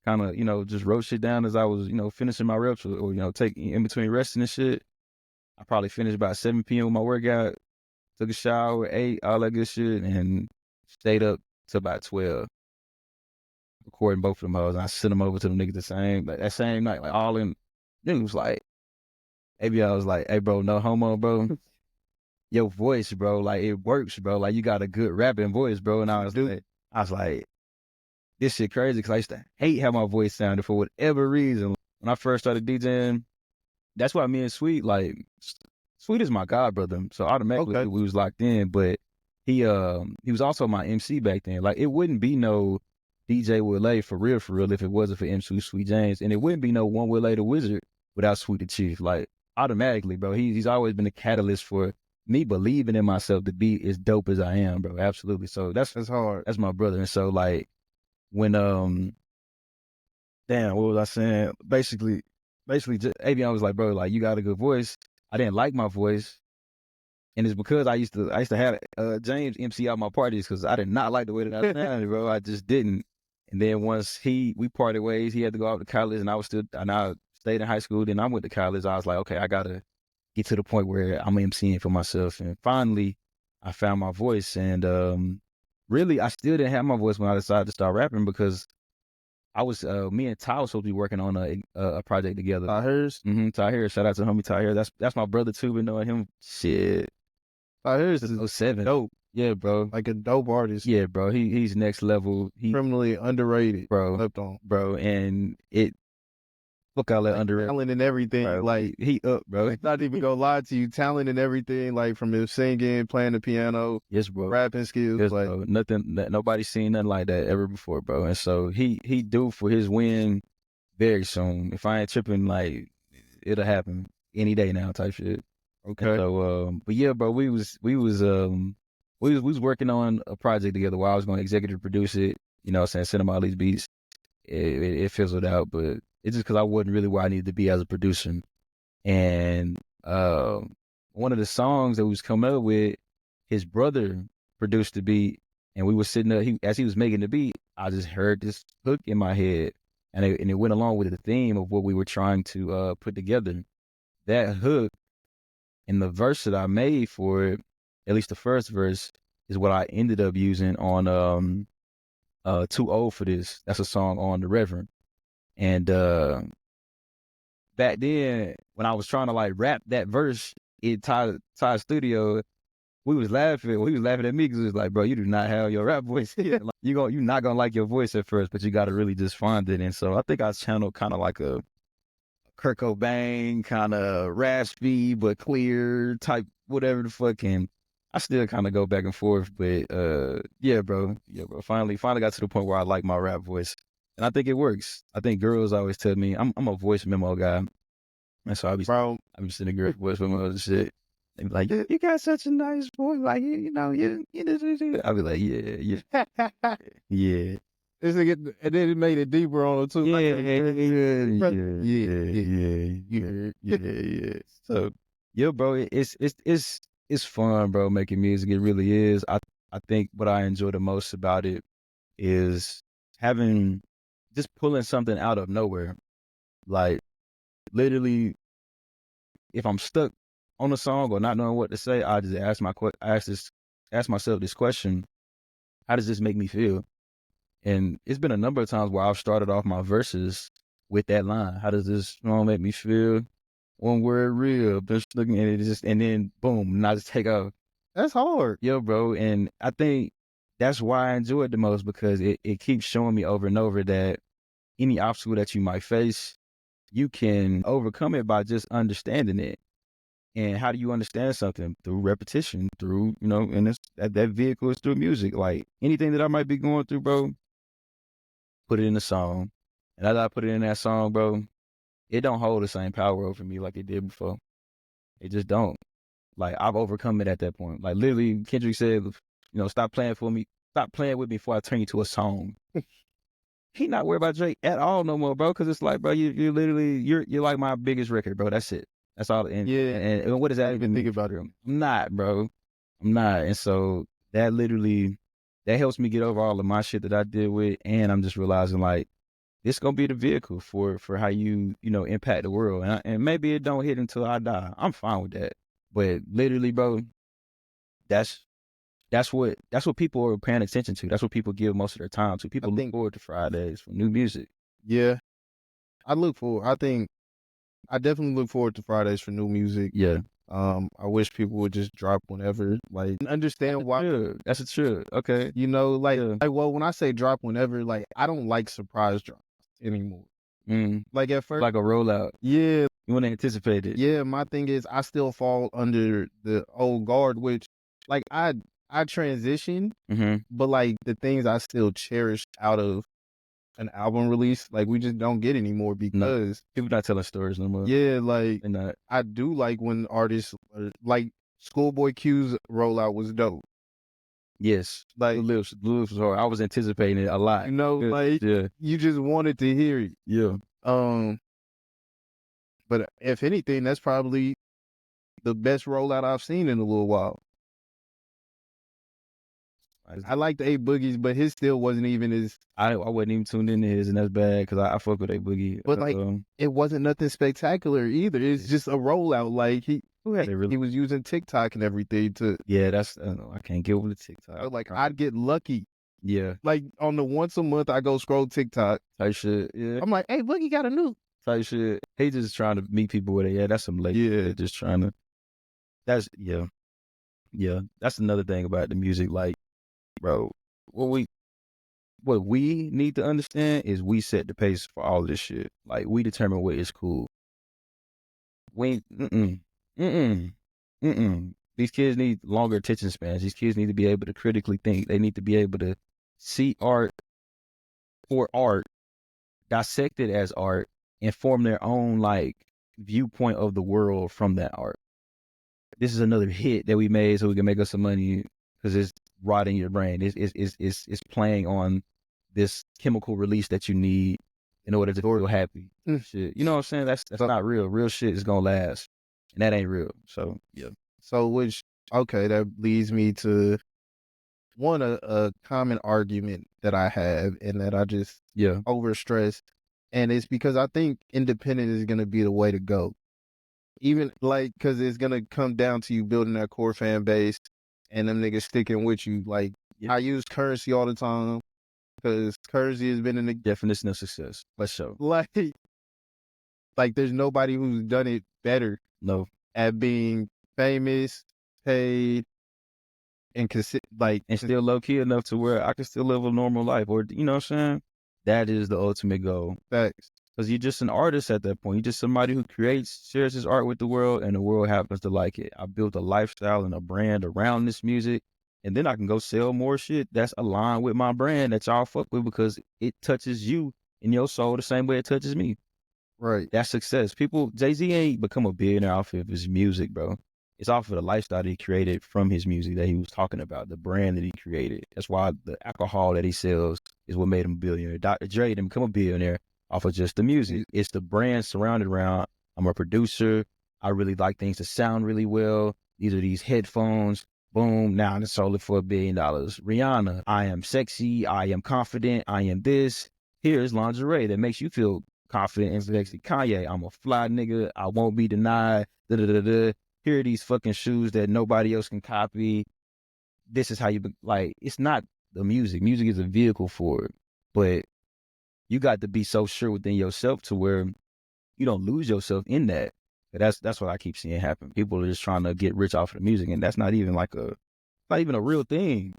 kind of, just wrote shit down as I was, finishing my reps or taking in between resting and shit. I probably finished about 7 p.m. with my workout, took a shower, ate, all that good shit, and stayed up till about 12, recording both of them hoes. And I sent them over to them niggas that same night, like all in. Niggas was like, maybe I was like, hey, bro, no homo, bro. Your voice, bro, like it works, bro. Like you got a good rapping voice, bro. And I was like, this shit crazy because I used to hate how my voice sounded for whatever reason. When I first started DJing, that's why me and Sweet is my god brother. So automatically we was locked in. But he was also my MC back then. Like it wouldn't be no DJ 1Willaye for real if it wasn't for MC Sweet James, and it wouldn't be no 1Willaye the Wizard without Sweet the Chief. Like automatically, bro. He's always been a catalyst for me believing in myself to be as dope as I am, bro. Absolutely. So that's hard. That's my brother. And so like when damn, what was I saying? Basically just Avion was like, bro, like you got a good voice. I didn't like my voice. And it's because I used to have James MC out my parties because I did not like the way that I sounded, bro. I just didn't. And then once we parted ways, he had to go out to college and I stayed in high school. Then I went to college. I was like, okay, I gotta get to the point where I'm MCing for myself. And finally, I found my voice. And really, I still didn't have my voice when I decided to start rapping because I was, me and Ty was supposed to be working on a project together. Ty Harris? Ty Harris. Shout out to homie Ty Harris. That's my brother too, been knowing him. Shit. Ty Harris is 07. Dope. Yeah, bro. Like a dope artist. Yeah, bro. He's next level. Criminally underrated. Bro. Slept on. Bro. And look out that underrated. Talent and everything. Bro, like he up, bro. Not even gonna lie to you. Talent and everything, like from his singing, playing the piano, yes, bro. Rapping skills. Yes, like bro. Nobody's seen nothing like that ever before, bro. And so he due for his win very soon. If I ain't tripping, like it'll happen any day now, type shit. Okay. And so, but yeah, bro, we was working on a project together where I was going to executive produce it. You know what I'm saying? Send him all these beats. It fizzled out, but it's just because I wasn't really where I needed to be as a producer. And one of the songs that we was coming up with, his brother produced the beat, and we were sitting there. As he was making the beat, I just heard this hook in my head, and it went along with the theme of what we were trying to put together. That hook and the verse that I made for it, at least the first verse, is what I ended up using on Too Old for This. That's a song on The Reverend. And back then, when I was trying to like rap that verse in Ty's studio, we was laughing. He was laughing at me because it was like, bro, you do not have your rap voice. Like, you're not gonna like your voice at first, but you got to really just find it. And so I think I channeled kind of like a Kurt Cobain, kind of raspy but clear type, whatever the fuck. And I still kind of go back and forth, but yeah, bro. Finally got to the point where I like my rap voice. And I think it works. I think girls always tell me I'm a voice memo guy. And so I be sending girls voice memos and shit. They be like, you got such a nice voice. Like, you know, I'll be like, yeah. Yeah. This nigga, and then it made it deeper on it too. Yeah. So, yeah, bro, it's fun, bro, making music. It really is. I think what I enjoy the most about it is just pulling something out of nowhere. Like, literally, if I'm stuck on a song or not knowing what to say, I just ask myself this question: how does this make me feel? And it's been a number of times where I've started off my verses with that line. How does this song make me feel? One word real. Just looking at it, and then boom, and I just take off. That's hard. Yo, bro. And I think that's why I enjoy it the most, because it keeps showing me over and over that any obstacle that you might face, you can overcome it by just understanding it. And how do you understand something? Through repetition, through, and that vehicle is through music. Like anything that I might be going through, bro, put it in a song. And as I put it in that song, bro, it don't hold the same power over me like it did before. It just don't. Like, I've overcome it at that point. Like, literally, Kendrick said, stop playing with me before I turn you to a song. He not worried about Drake at all no more, bro, because it's like, bro, you're literally, you're like my biggest record, bro. That's it. That's all. And, Yeah. And what does that even think about it? I'm not, bro. I'm not. And so that literally, that helps me get over all of my shit that I deal with. And I'm just realizing, like, this gonna be the vehicle for how you impact the world. And maybe it don't hit until I die. I'm fine with that. But literally, bro, that's what people are paying attention to. That's what people give most of their time to. People look forward to Fridays for new music. Yeah. I definitely look forward to Fridays for new music. Yeah. I wish people would just drop whenever, like, understand why. That's true. Okay. Well, when I say drop whenever, like, I don't like surprise drops anymore. Like at first, like a rollout. Yeah. You want to anticipate it. Yeah. My thing is, I still fall under the old guard, which, like, I transitioned, but like the things I still cherish out of an album release, like, we just don't get anymore because people not telling stories no more. Yeah, like, I do like when artists like Schoolboy Q's rollout was dope. Yes, like the lyrics was hard. I was anticipating it a lot. You just wanted to hear it. Yeah. But if anything, that's probably the best rollout I've seen in a little while. I liked A Boogie's, but his still wasn't even as. I wasn't even tuned into his, and that's bad because I fuck with A Boogie. But like, it wasn't nothing spectacular either. It's just a rollout. Like he was using TikTok and everything to. Yeah, that's I can't get with the TikTok. Like, I'd get lucky. Yeah. Like on the once a month I go scroll TikTok type shit. Yeah. I'm like, hey, Boogie got a new type shit. He just trying to meet people where they at. That's some late. Yeah. Just trying to. That's yeah. That's another thing about the music. Like, bro, what we need to understand is we set the pace for all this shit. Like, we determine what is cool. These kids need longer attention spans. These kids need to be able to critically think. They need to be able to see art for art, dissect it as art, and form their own, like, viewpoint of the world from that art. This is another hit that we made so we can make us some money because it's rotting your brain. It's playing on this chemical release that you need in order to feel happy. Shit. You know what I'm saying? That's not real. Real shit is gonna last. And that ain't real. So yeah. So that leads me to a common argument that I have and that I just overstress. And it's because I think independent is gonna be the way to go. Even like, cause it's gonna come down to you building that core fan base and them niggas sticking with you. Like, I use Currency all the time because Currency has been in the definition of success. Let's show. Like there's nobody who's done it better. No. At being famous, paid, and still low key enough to where I can still live a normal life, or you know what I'm saying? That is the ultimate goal. Facts. Because you're just an artist at that point. You're just somebody who shares his art with the world, and the world happens to like it. I built a lifestyle and a brand around this music, and then I can go sell more shit that's aligned with my brand that y'all fuck with because it touches you in your soul the same way it touches me. Right. That's success. Jay-Z ain't become a billionaire off of his music, bro. it's off of the lifestyle that he created from his music that he was talking about, the brand that he created. That's why the alcohol that he sells is what made him a billionaire. Dr. Dre didn't become a billionaire off of just the music. It's the brand surrounded around, I'm a producer. I really like things to sound really well. These are these headphones. Boom, now I sold it for $1 billion. Rihanna, I am sexy. I am confident. I am this. Here's lingerie that makes you feel confident and sexy. Kanye, I'm a fly nigga. I won't be denied. Da-da-da-da. Here are these fucking shoes that nobody else can copy. This is how you, like, it's not the music. Music is a vehicle for it. But you got to be so sure within yourself to where you don't lose yourself in that. That's what I keep seeing happen. People are just trying to get rich off of the music, and that's not even like not even a real thing.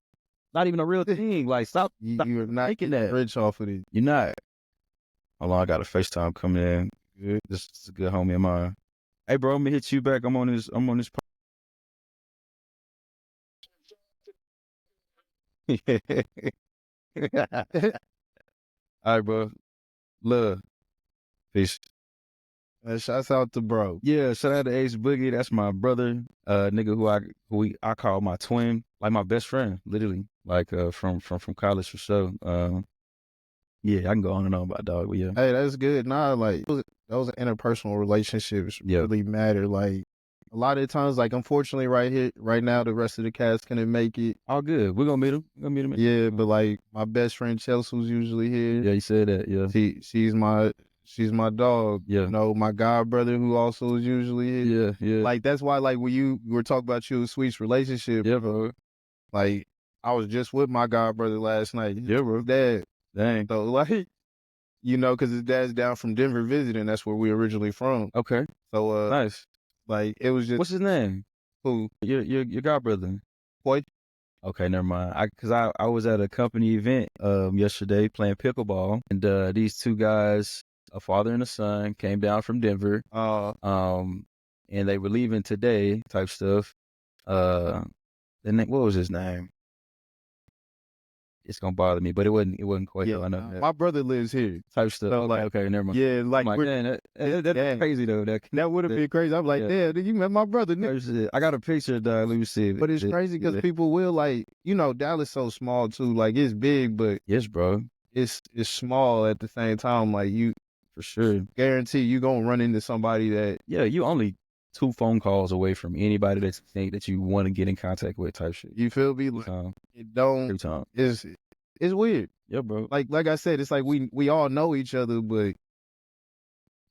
Not even a real thing. Like, stop You're not making that rich off of it. You're not. Hold on, I got a FaceTime coming in. Good. This is a good homie of mine. Hey, bro, I'm gonna hit you back. I'm on this. All right, bro. Love. Peace. Shouts out to bro. Yeah, shout out to Ace Boogie. That's my brother, nigga who I call my twin, like my best friend, literally, like from college for sure. Yeah, I can go on and on about dog, but yeah. Hey, that's good. Nah, like those interpersonal relationships really matter. Like a lot of the times, like unfortunately, right now, the rest of the cast couldn't make it. All good. We're gonna meet him. Yeah, but like my best friend Chelsea's usually here. Yeah, you said that. Yeah, she's my dog. Yeah, you know, my god brother who also is usually here. Yeah. Like that's why, like when you were talking about you and Sweet's relationship. Yeah, bro. Like I was just with my god brother last night. Yeah, bro. Dad. Dang. So like, you know, because his dad's down from Denver visiting. That's where we originally from. Okay. So nice. Like it was just. What's his name? Who? Your god brother. Boy. Okay, never mind. I was at a company event yesterday playing pickleball, and these two guys, a father and a son, came down from Denver. And they were leaving today, type stuff. What was his name? It's gonna bother me, but it wasn't quite. Yeah, I know. My brother lives here. Type stuff. So, okay, never mind. Yeah, like that's crazy though. That would have been crazy. I'm like, damn, you met my brother. I got a picture, dog. Let me see. But it's crazy because people will like, you know, Dallas so small too. Like it's big, but yes, bro, it's small at the same time. Like you, for sure, guarantee you gonna run into somebody that you only 2 phone calls away from anybody that you think that you want to get in contact with, type shit. You feel me? It don't. Every time. It's weird. Yeah, bro. Like I said, it's like we all know each other, but if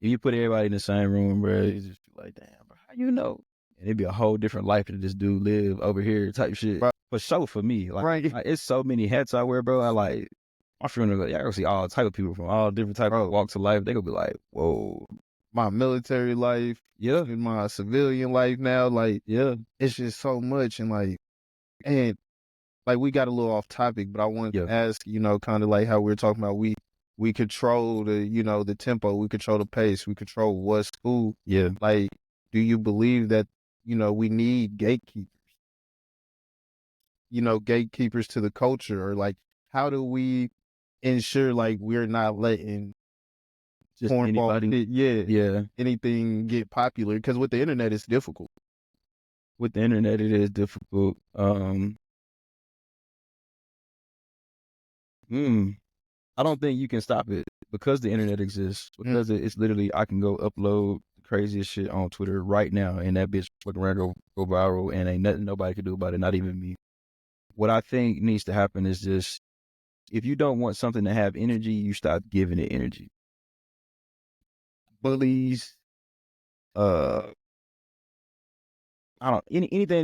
you put everybody in the same room, bro, you just be like, damn, bro, how you know? And it'd be a whole different life that this dude live over here, type shit. Bro. For sure, for me, like it's so many hats I wear, bro. I like my friend, I go see all type of people from all different type of walks of life. They gonna be like, whoa. My military life, and my civilian life now, like, it's just so much, and like we got a little off topic, but I wanted to ask, you know, kind of like how we were talking about, we control the, you know, the tempo, we control the pace, we control what's cool. Yeah. Like, do you believe that, you know, we need gatekeepers? You know, gatekeepers to the culture, or like, how do we ensure like we're not letting just anybody, anything get popular? Because with the internet, it's difficult. With the internet, it is difficult. I don't think you can stop it because the internet exists. Because it's literally, I can go upload the craziest shit on Twitter right now, and that bitch fucking around go viral, and ain't nothing nobody can do about it, not even me. What I think needs to happen is just, if you don't want something to have energy, you stop giving it energy. Bullies, anything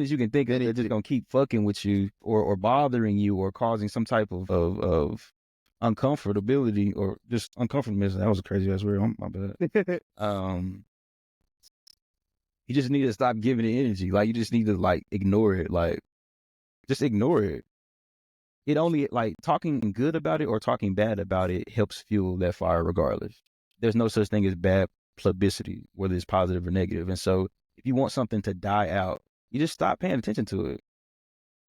that you can think of that's just gonna keep fucking with you or bothering you or causing some type of uncomfortability or just uncomfortableness. That was a crazy ass word. My bad. You just need to stop giving it energy. Like, you just need to like ignore it. Like, just ignore it. It only, like, talking good about it or talking bad about it helps fuel that fire regardless. There's no such thing as bad publicity, whether it's positive or negative. And so if you want something to die out, you just stop paying attention to it.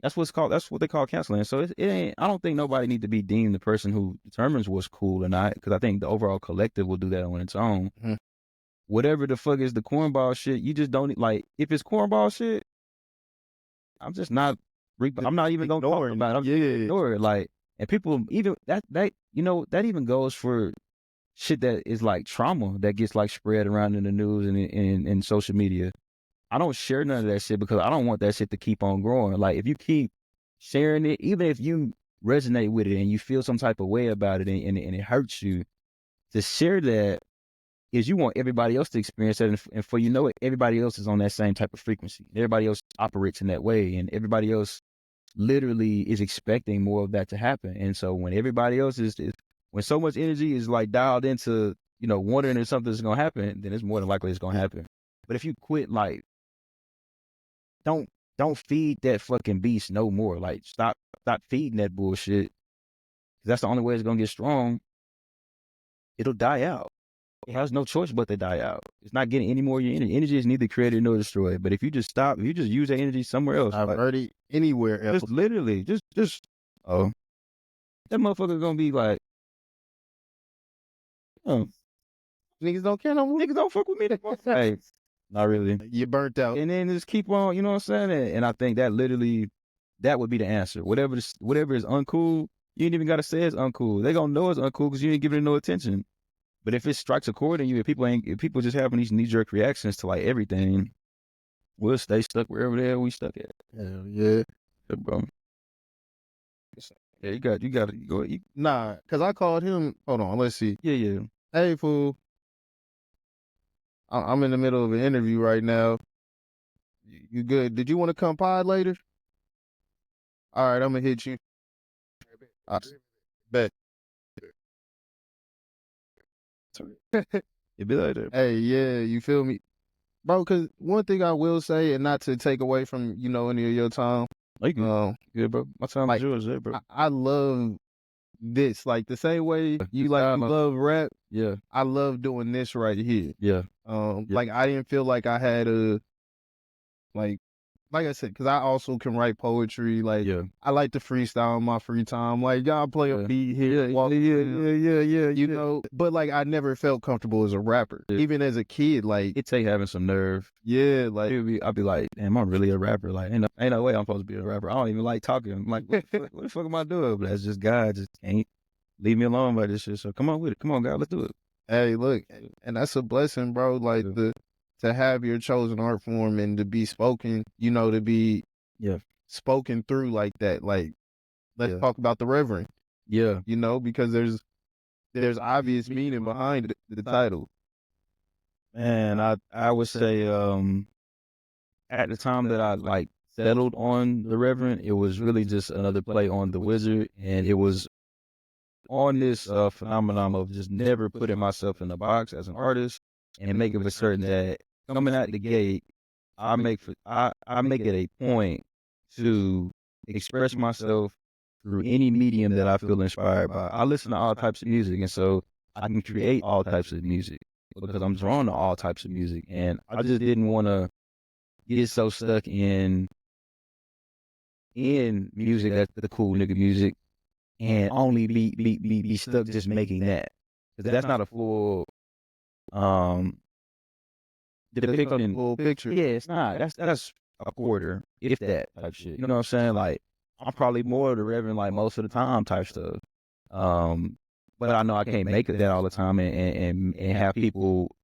That's what they call canceling. So it ain't, I don't think nobody needs to be deemed the person who determines what's cool or not, because I think the overall collective will do that on its own. whatever the fuck is the cornball shit, you just don't like. If it's cornball shit, I'm just not. I'm not even gonna talk about it. I'm just ignore it. Like, and people even that that even goes for shit that is like trauma that gets like spread around in the news and in social media. I don't share none of that shit because I don't want that shit to keep on growing. Like, if you keep sharing it, even if you resonate with it and you feel some type of way about it and it hurts you, to share that is you want everybody else to experience that. And for you know it, everybody else is on that same type of frequency. Everybody else operates in that way, and everybody else literally is expecting more of that to happen. And so when everybody else is when so much energy is like dialed into, wondering if something's going to happen, then it's more than likely it's going to happen. But if you quit, like, don't feed that fucking beast no more. Like, stop feeding that bullshit. That's the only way it's going to get strong. It'll die out. It has no choice but to die out. It's not getting any more of your energy. Energy is neither created nor destroyed. But if you just stop, if you just use that energy somewhere else, already anywhere else, just literally, that motherfucker gonna be like, niggas don't care no more. Niggas don't fuck with me. Hey, not really. You burnt out. And then just keep on, you know what I'm saying? And I think that literally, that would be the answer. Whatever is uncool, you ain't even gotta say it's uncool. They gonna know it's uncool because you ain't giving it no attention. But if it strikes a chord in you, if people just having these knee-jerk reactions to like everything, we'll stay stuck wherever the hell we stuck at. Hell yeah. Bro. Yeah, you got to go. Nah, because I called him. Hold on, let's see. Yeah. Hey, fool. I'm in the middle of an interview right now. You good? Did you want to come pod later? All right, I'm going to hit you. Bet. It be like that. Hey, yeah, you feel me? Bro, because one thing I will say, and not to take away from, any of your time. Like, yeah, bro. My time is yours, bro. I love this. Like, the same way you love rap. Yeah. I love doing this right here. Yeah. Like, I didn't feel like I had like I said, because I also can write poetry. Like, I like to freestyle in my free time. Like, y'all play a beat here. Yeah. But, like, I never felt comfortable as a rapper. Yeah. Even as a kid, like. It take having some nerve. Yeah, like. I'd be like, damn, I'm really a rapper. Like, ain't no way I'm supposed to be a rapper. I don't even like talking. I'm like, what the fuck am I doing? But that's just God. Just can't leave me alone by this shit. So come on with it. Come on, God, let's do it. Hey, look, and that's a blessing, bro. Like, to have your chosen art form and to be spoken, to be spoken through like that. Like, let's talk about the Reverend. Yeah. Because there's obvious meaning behind the title. Man, I would say at the time that I like settled on the Reverend, it was really just another play on the Wizard, and it was on this phenomenon of just never putting myself in a box as an artist and making for certain that coming out the gate, I make it a point to express myself through any medium that I feel inspired by. I listen to all types of music, and so I can create all types of music because I'm drawn to all types of music. And I just didn't want to get so stuck in music that's the cool nigga music and only be stuck just making that. Because that's not a full depiction. Full picture. Yeah, it's not. That's a quarter, if that type shit. You know what I'm saying? Like, I'm probably more of the Reverend like most of the time type stuff. But I know I can't make it that all the time and have people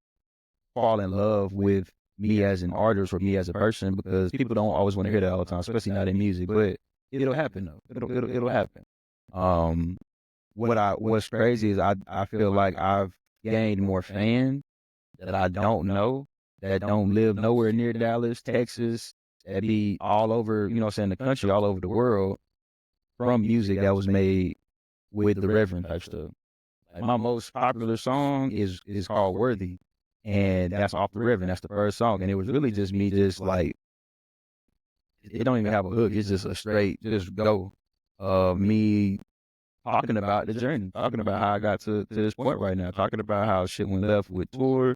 fall in love with me as an artist or me as a person, because people don't always want to hear that all the time, especially not in music. But it'll happen though. It'll happen. What's crazy is I feel like I've gained more fans that I don't know, that don't live nowhere near Dallas, Texas, that be all over, the country, all over the world, from music that was made with the Reverend type stuff. Like, my most popular song is called Worthy, and that's off the Reverend. That's the first song, and it was really just me, just like, it don't even have a hook. It's just a straight just go of me talking about the journey, talking about how I got to this point right now, talking about how shit went left with tour,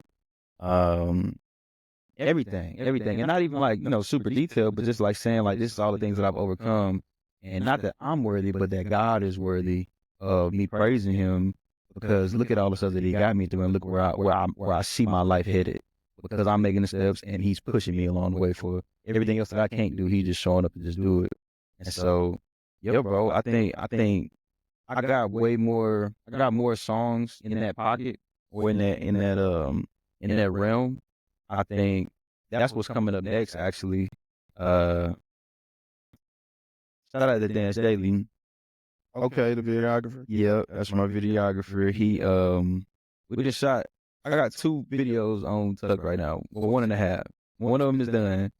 everything, and not even like, super detailed, but just like saying like, this is all the things that I've overcome, and not that I'm worthy, but that God is worthy of me praising him, because look at all the stuff that he got me through, and look where I see my life headed, because I'm making the steps and he's pushing me along the way for everything else that I can't do. He's just showing up and just do it. And so, yo, bro, I think I got more songs in that pocket, or in that realm. I think that's what's coming up next, actually. Shout out to Dance Daily. Okay, the videographer. Yeah, that's my videographer. He we just shot. I got 2 videos on Tuck right now. Well, 1.5. One of them is done,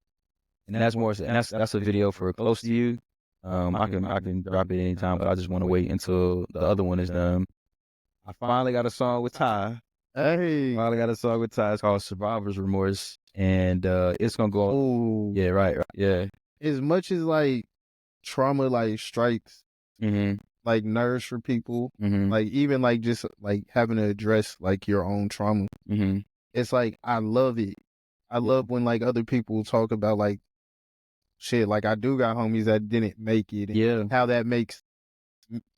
and that's more. And that's a video for Close to You. I can drop it anytime, but I just want to wait until the other one is done. I finally got a song with Ty. Hey, Finally got a song with Ty. It's called Survivor's Remorse, and it's gonna go. Ooh. Yeah, right. Yeah. As much as like trauma like strikes, Mm-hmm. like nerves for people, Mm-hmm. like even like just like having to address like your own trauma. Mm-hmm. It's like I love it. I love when like other people talk about like shit. Like I do got homies that didn't make it. And Yeah. how that makes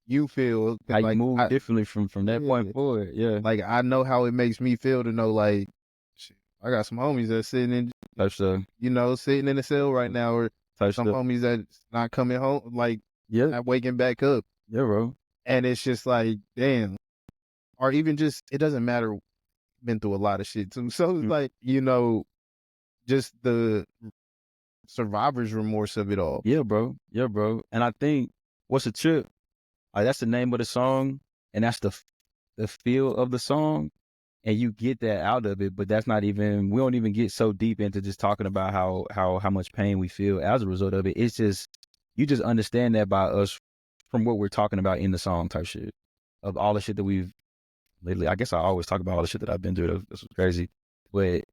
you feel. How like, you move differently from that point forward. Yeah. Like I know how it makes me feel to know like, shit, I got some homies that sitting in, sitting in a cell right now, or some homies that's not coming home, like not waking back up. Yeah, bro. And it's just like, damn. Or even just, it doesn't matter. Been through a lot of shit too. So it's like, just the survivor's remorse of it all. Yeah, bro. Yeah, bro. And I think what's a trip? That's the name of the song, and that's the feel of the song, and you get that out of it. But that's not even. We don't even get so deep into just talking about how much pain we feel as a result of it. It's just you just understand that by us from what we're talking about in the song type shit of all the shit that we've lately. I guess I always talk about all the shit that I've been through. This was crazy, but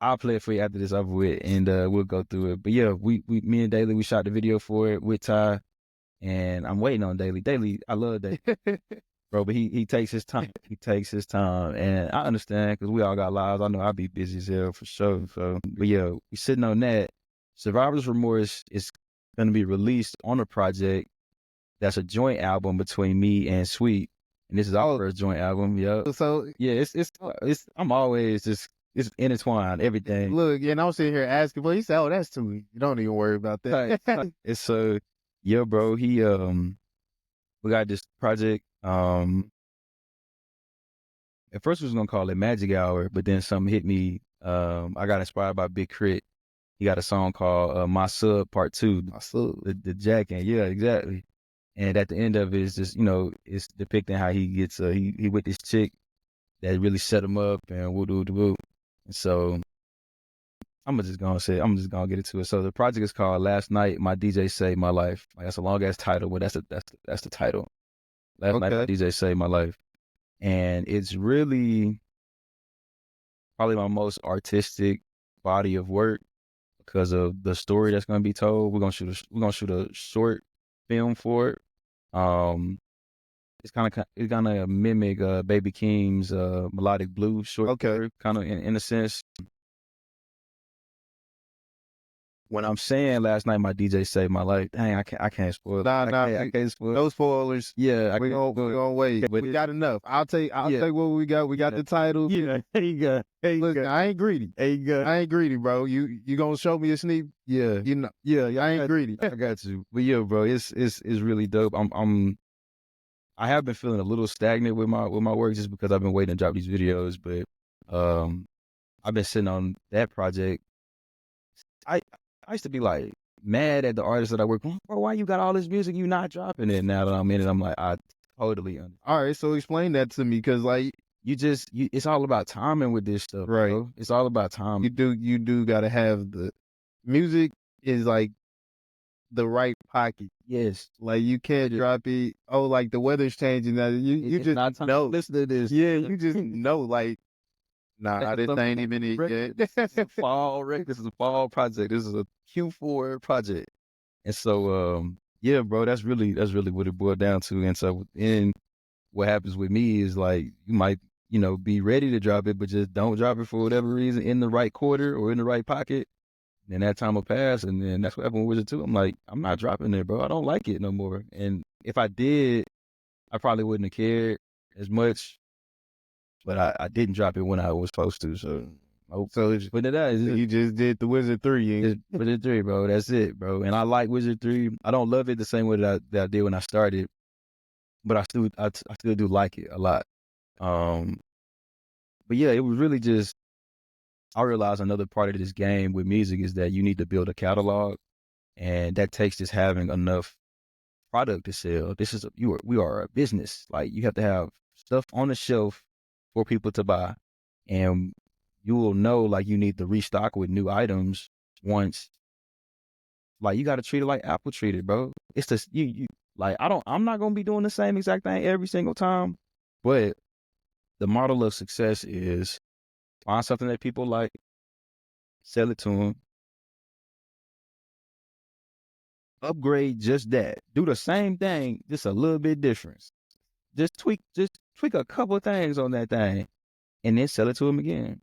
I'll play it for you after this over with, and we'll go through it. But yeah, me and Daily, we shot the video for it with Ty, and I'm waiting on Daily. Daily, I love Daily, bro, but he takes his time. He takes his time, and I understand because we all got lives. I know I'll be busy as hell for sure. So, but yeah, we sitting on that. Survivor's Remorse is going to be released on a project that's a joint album between me and Sweet, and this is our first joint album. Yeah. So yeah, it's I'm always just. It's intertwined, everything. Look, and I'm sitting here asking, well, he said, "Oh, that's too. You don't even worry about that." It's yeah, bro. We got this project. At first we was gonna call it Magic Hour, but then something hit me. I got inspired by Big Crit. He got a song called My Sub Part 2. My Sub, the jacking. Yeah, exactly. And at the end of it, it's just it's depicting how he gets he with this chick that really set him up and woo. And so I'm just gonna get into it. So the project is called Last Night My DJ Saved My Life. Like, that's a long ass title, but that's the title. Last Night My DJ Saved My Life. And it's really probably my most artistic body of work because of the story that's gonna be told. We're gonna shoot a short film for it. It's gonna mimic Baby Keem's Melodic Blue short story, kind of in a sense. When I'm saying Last Night My DJ Saved My Life, dang, I can't spoil it. I can't spoil. No spoilers. Yeah, we're gonna wait. But we got enough. I'll tell you what we got. We got the title. Yeah, there you go. Look, I ain't greedy. There you go. I ain't greedy, bro. You gonna show me a sneak? Yeah. Yeah, I ain't greedy. I got you. But yeah, bro, it's really dope. I have been feeling a little stagnant with my work just because I've been waiting to drop these videos, but I've been sitting on that project. I used to be like mad at the artists that I work with. Bro, why you got all this music? You not dropping it. Now that I'm in it, I'm like, I totally understand. All right, so explain that to me, because like it's all about timing with this stuff, right? Bro. It's all about timing. You do gotta have the music is like the right pocket. Yes, like you can't drop it. Oh, like the weather's changing. Now you just not time know. To listen to this. Yeah, you just know like. Nah, this ain't even it yet. This is a fall This is a fall project. This is a Q4 project. And so, yeah, bro, that's really what it boiled down to. And so then what happens with me is like, you might, be ready to drop it, but just don't drop it for whatever reason in the right quarter or in the right pocket. Then that time will pass. And then that's what happened with Wizard 2. I'm like, I'm not dropping it, bro. I don't like it no more. And if I did, I probably wouldn't have cared as much. but I didn't drop it when I was supposed to. So, but you just did the Wizard 3. Just Wizard 3, bro. That's it, bro. And I like Wizard 3. I don't love it the same way that I did when I started, but I still do like it a lot. But yeah, it was really just, I realized another part of this game with music is that you need to build a catalog, and that takes just having enough product to sell. We are a business. Like, you have to have stuff on the shelf for people to buy, and you will know, like, you need to restock with new items once. Like, you got to treat it like Apple treated, bro. It's just you like, I'm not gonna be doing the same exact thing every single time, but the model of success is find something that people like, sell it to them, upgrade just that, do the same thing, just a little bit different. Just tweak a couple of things on that thing, and then sell it to them again,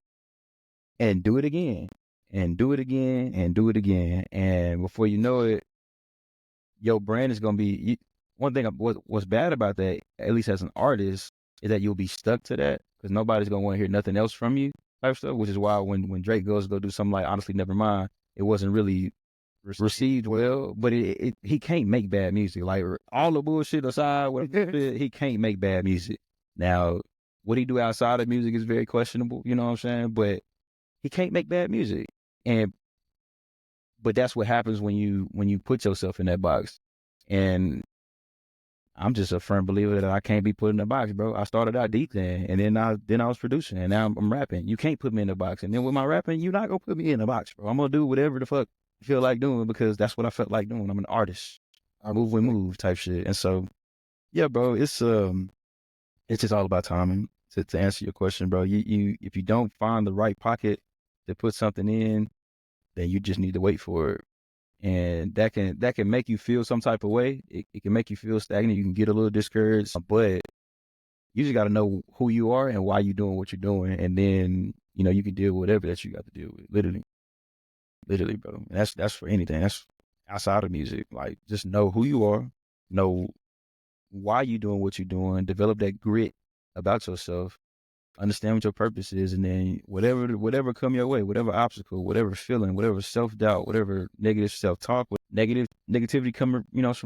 and do it again, and do it again, and do it again, and before you know it, your brand is gonna be. One thing what's bad about that, at least as an artist, is that you'll be stuck to that because nobody's gonna want to hear nothing else from you, type stuff. Which is why when Drake goes to go do something like Honestly Nevermind, it wasn't really received well. But he can't make bad music. Like, all the bullshit aside, he can't make bad music. Now, what he do outside of music is very questionable. You know what I'm saying? But he can't make bad music, but that's what happens when you put yourself in that box. And I'm just a firm believer that I can't be put in a box, bro. I started out DJing, and then I was producing, and now I'm rapping. You can't put me in a box. And then with my rapping, you're not gonna put me in a box, bro. I'm gonna do whatever the fuck I feel like doing because that's what I felt like doing. I'm an artist. I move type shit. And so, yeah, bro, it's just all about timing. To answer your question, bro, you if you don't find the right pocket to put something in, then you just need to wait for it. And that can make you feel some type of way. It can make you feel stagnant. You can get a little discouraged, but you just got to know who you are and why you're doing what you're doing. And then, you can deal with whatever that you got to deal with. Literally, bro. And that's for anything. That's outside of music. Like, just know who you are, know why you're doing what you're doing, develop that grit about yourself, understand what your purpose is, and then whatever come your way, whatever obstacle, whatever feeling, whatever self-doubt, whatever negative self-talk, negativity coming,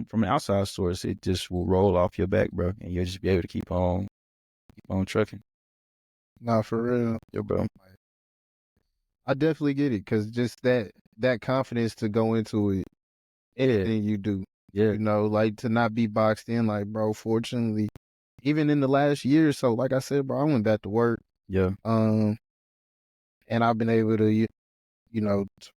from an outside source, it just will roll off your back, bro, and you'll just be able to keep on trucking. Nah, for real. Yo, bro. I definitely get it, because just that confidence to go into it, anything you do. Yeah. Like, to not be boxed in, like, bro, fortunately, even in the last year or so, like I said, bro, I went back to work. Yeah. And I've been able to,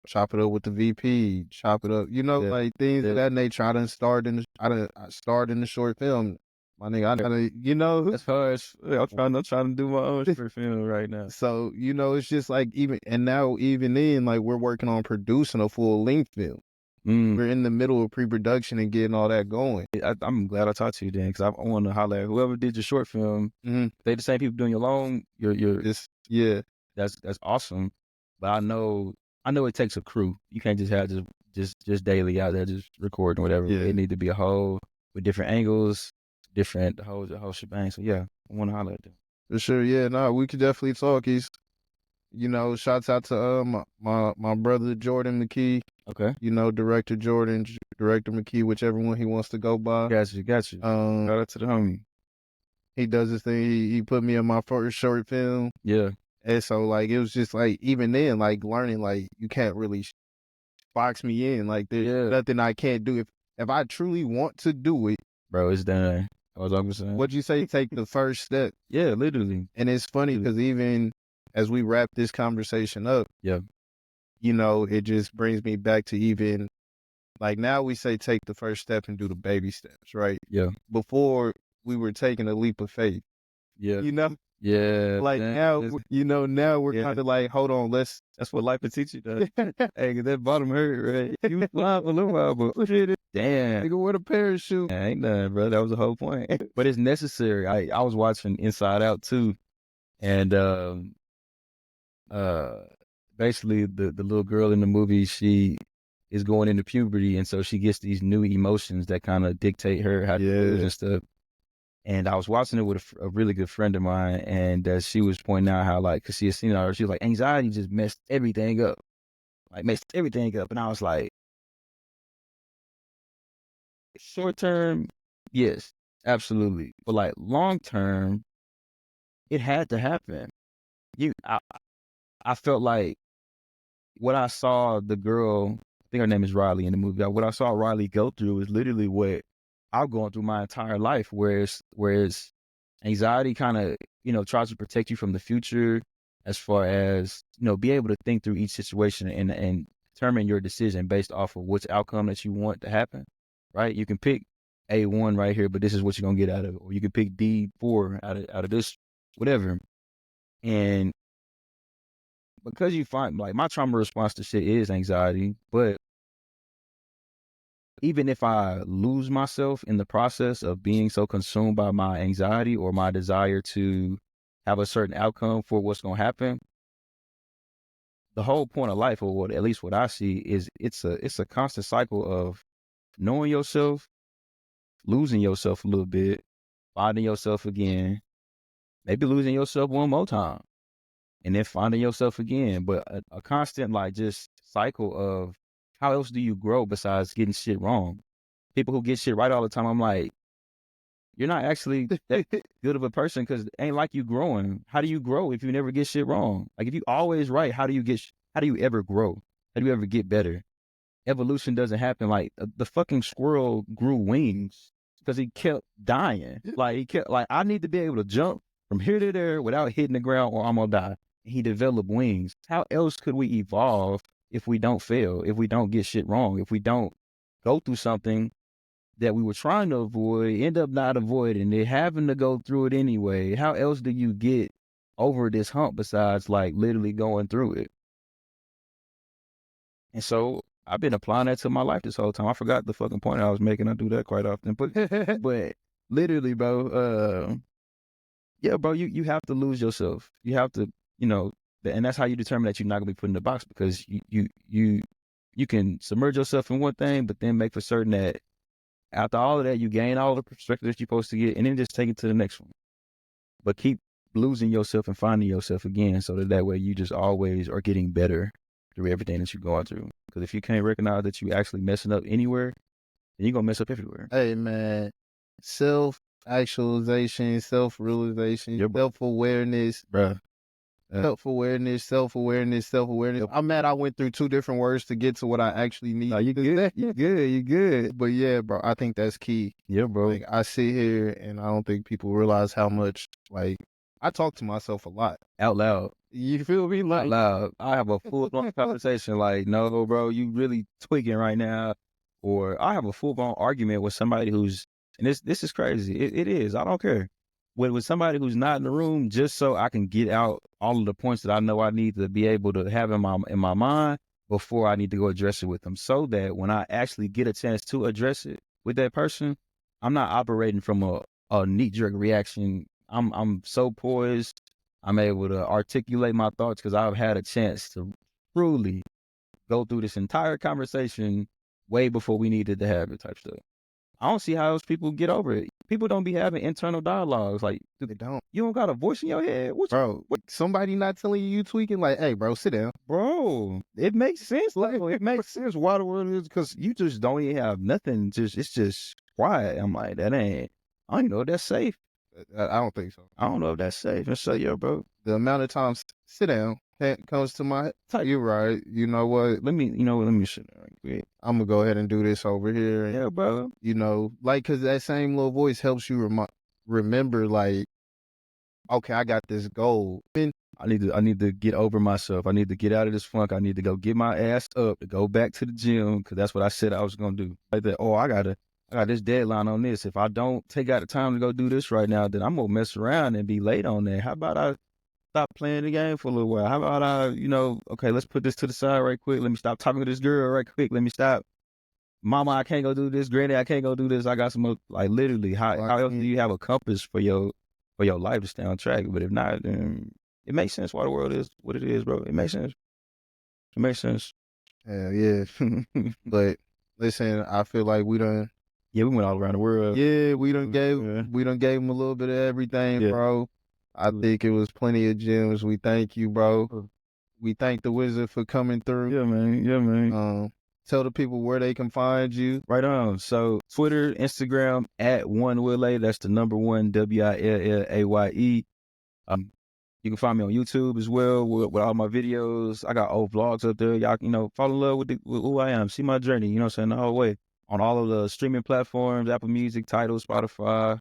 chop it up with the VP, chop it up, like things of that nature. I starred in the short film. My nigga, as far as I'm trying to do my own short film right now. So, it's just like even then, like, we're working on producing a full length film. We're in the middle of pre-production and getting all that going. I'm glad I talked to you then, because I want to holler at whoever did your short film. They the same people doing your long. Yeah, that's awesome. But I know it takes a crew. You can't just have just daily out there just recording whatever. Yeah. It need to be a whole with different angles, the whole shebang. So yeah, I want to holler at them. For sure. Yeah, no, we could definitely talk. He's, shouts out to my brother Jordan McKee. Okay. Director Jordan, Director McKee, whichever one he wants to go by. Got you. Shout out to the homie. He does his thing. He put me in my first short film. Yeah. And so, like, it was just like, even then, like, learning, like, you can't really box me in. Like, there's nothing I can't do. If I truly want to do it, bro, it's done. I was always saying. What'd you say? Take the first step. Yeah, literally. And it's funny because even as we wrap this conversation up, yeah, it just brings me back to even, like, now we say take the first step and do the baby steps, right? Yeah. Before, we were taking a leap of faith. Yeah. Yeah. Like, now, now we're kind of like, hold on, that's what life will teach you, though. Hey, that bottom hurt, right? You flying for a little while, but damn. Nigga, wear a parachute. Ain't nothing, bro. That was the whole point. But it's necessary. I was watching Inside Out, too. And basically, the little girl in the movie, she is going into puberty, and so she gets these new emotions that kind of dictate her how to do and stuff. And I was watching it with a really good friend of mine, and she was pointing out how, like, because she had seen it, she was like, anxiety just messed everything up. Like, messed everything up. And I was like, short term, yes, absolutely. But, like, long term, it had to happen. I felt like what I saw the girl, I think her name is Riley in the movie, what I saw Riley go through is literally what I'm going through my entire life, whereas anxiety kind of, tries to protect you from the future as far as, be able to think through each situation and determine your decision based off of which outcome that you want to happen, right? You can pick A1 right here, but this is what you're going to get out of it. Or you can pick D4 out of this, whatever. And because you find, like, my trauma response to shit is anxiety, but even if I lose myself in the process of being so consumed by my anxiety or my desire to have a certain outcome for what's going to happen, the whole point of life, or what, at least what I see, is it's a constant cycle of knowing yourself, losing yourself a little bit, finding yourself again, maybe losing yourself one more time, and then finding yourself again. But a constant, like, just cycle of how else do you grow besides getting shit wrong? People who get shit right all the time, I'm like, you're not actually that good of a person, because it ain't like you growing. How do you grow if you never get shit wrong? Like, if you always right, how do you ever grow? How do you ever get better? Evolution doesn't happen. Like, the fucking squirrel grew wings because he kept dying. Like, I need to be able to jump from here to there without hitting the ground or I'm gonna die. And he developed wings. How else could we evolve if we don't fail, if we don't get shit wrong, if we don't go through something that we were trying to avoid, end up not avoiding it, having to go through it anyway? How else do you get over this hump besides, like, literally going through it? And so I've been applying that to my life this whole time. I forgot the fucking point I was making. I do that quite often, but literally, bro, yeah, bro, you have to lose yourself. You have to, and that's how you determine that you're not gonna be put in the box, because you can submerge yourself in one thing, but then make for certain that after all of that, you gain all the perspective that you're supposed to get, and then just take it to the next one. But keep losing yourself and finding yourself again, so that way you just always are getting better through everything that you're going through. Because if you can't recognize that you actually messing up anywhere, then you're gonna mess up everywhere. Hey, man, self-actualization, self-realization, self-awareness, bruh. Self-awareness. I'm mad I went through two different words to get to what I actually need. No, you good. You good. But yeah, bro, I think that's key. Yeah, bro. Like, I sit here and I don't think people realize how much, like, I talk to myself a lot. Out loud. You feel me? Like, out loud. I have a full-blown conversation like, no, bro, you really tweaking right now. Or I have a full-blown argument with somebody who's, and this is crazy. It is. I don't care. With somebody who's not in the room, just so I can get out all of the points that I know I need to be able to have in my mind before I need to go address it with them, so that when I actually get a chance to address it with that person, I'm not operating from a knee-jerk reaction. I'm so poised. I'm able to articulate my thoughts because I've had a chance to truly go through this entire conversation way before we needed to have it, type stuff. I don't see how else people get over it. People don't be having internal dialogues. Like, they don't. You don't got a voice in your head? Bro, somebody not telling you tweaking? Like, hey, bro, sit down. Bro, it makes sense. Like, it makes sense why the world is, because you just don't even have nothing. It's just quiet. I'm like, I don't even know if that's safe. I don't think so. I don't know if that's safe. And so, yeah, bro. The amount of times sit down comes to my head. You're right. You know what? Let me sit down right quick. I'm going to go ahead and do this over here. And, yeah, bro. Like, because that same little voice helps you remember, like, okay, I got this goal. I need to get over myself. I need to get out of this funk. I need to go get my ass up to go back to the gym, because that's what I said I was going to do. Like that, I got this deadline on this. If I don't take out the time to go do this right now, then I'm going to mess around and be late on that. How about I stop playing the game for a little while? How about I, okay, let's put this to the side right quick. Let me stop talking to this girl right quick. Let me stop. Mama, I can't go do this. Granny, I can't go do this. I got some, like, literally, how else do you have a compass for your life to stay on track? But if not, then it makes sense why the world is what it is, bro. It makes sense. It makes sense. Hell yeah. But listen, I feel like we done Yeah, we went all around the world. Yeah, we done gave him a little bit of everything, bro. I think it was plenty of gems. We thank you, bro. We thank the wizard for coming through. Yeah, man. Yeah, man. Tell the people where they can find you. Right on. So Twitter, Instagram at 1Willaye. That's the number 1 WILLAYE. You can find me on YouTube as well with all my videos. I got old vlogs up there. Y'all, fall in love with who I am. See my journey, you know what I'm saying, the whole way. On all of the streaming platforms, Apple Music, Tidal, Spotify,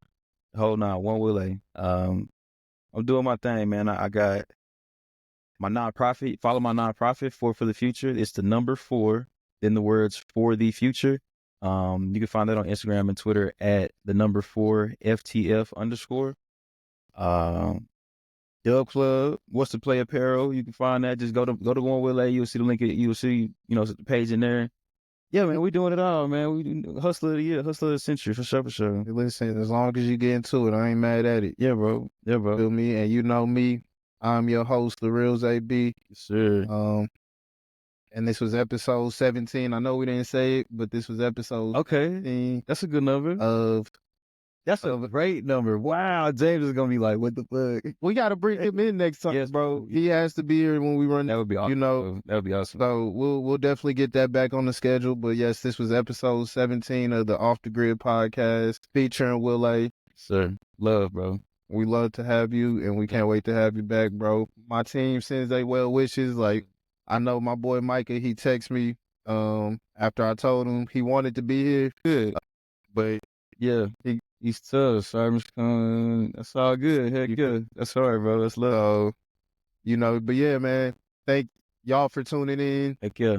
the whole 1Willaye. I'm doing my thing, man. I got my nonprofit. Follow my nonprofit, for the Future. It's the number 4, then the words for the future. You can find that on Instagram and Twitter at the number 4 FTF_. Dub Club, What's the Play Apparel. You can find that. Just go to 1Willaye. You'll see the link. You'll see, the page in there. Yeah, man, we doing it all, man. We do hustler of the year, hustler of the century, for sure, for sure. Hey, listen, as long as you get into it, I ain't mad at it. Yeah, bro. Yeah, bro. Feel me? And you know me. I'm your host, The Real ZB. Yes, sir. And this was episode 17. I know we didn't say it, but this was episode 17. That's a good number. That's a great number. Wow, James is gonna be like, "What the fuck?" We gotta bring him in next time, yes, bro. He has to be here when we run. That would be awesome. That would be awesome. So we'll definitely get that back on the schedule. But yes, this was episode 17 of the Off the Grid podcast featuring Willaye. Sir, love, bro. We love to have you, and we can't wait to have you back, bro. My team sends their well wishes. Like, I know my boy Micah, he texted me after I told him he wanted to be here. Good, but yeah, he's tough. So that's all good. Heck yeah, that's all right, bro. That's love. But yeah, man. Thank y'all for tuning in. Heck yeah.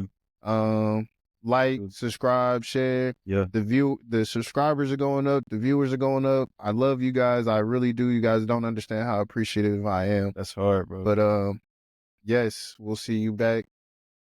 Like, subscribe, share. Yeah. The subscribers are going up. The viewers are going up. I love you guys. I really do. You guys don't understand how appreciative I am. That's hard, bro. But yes, we'll see you back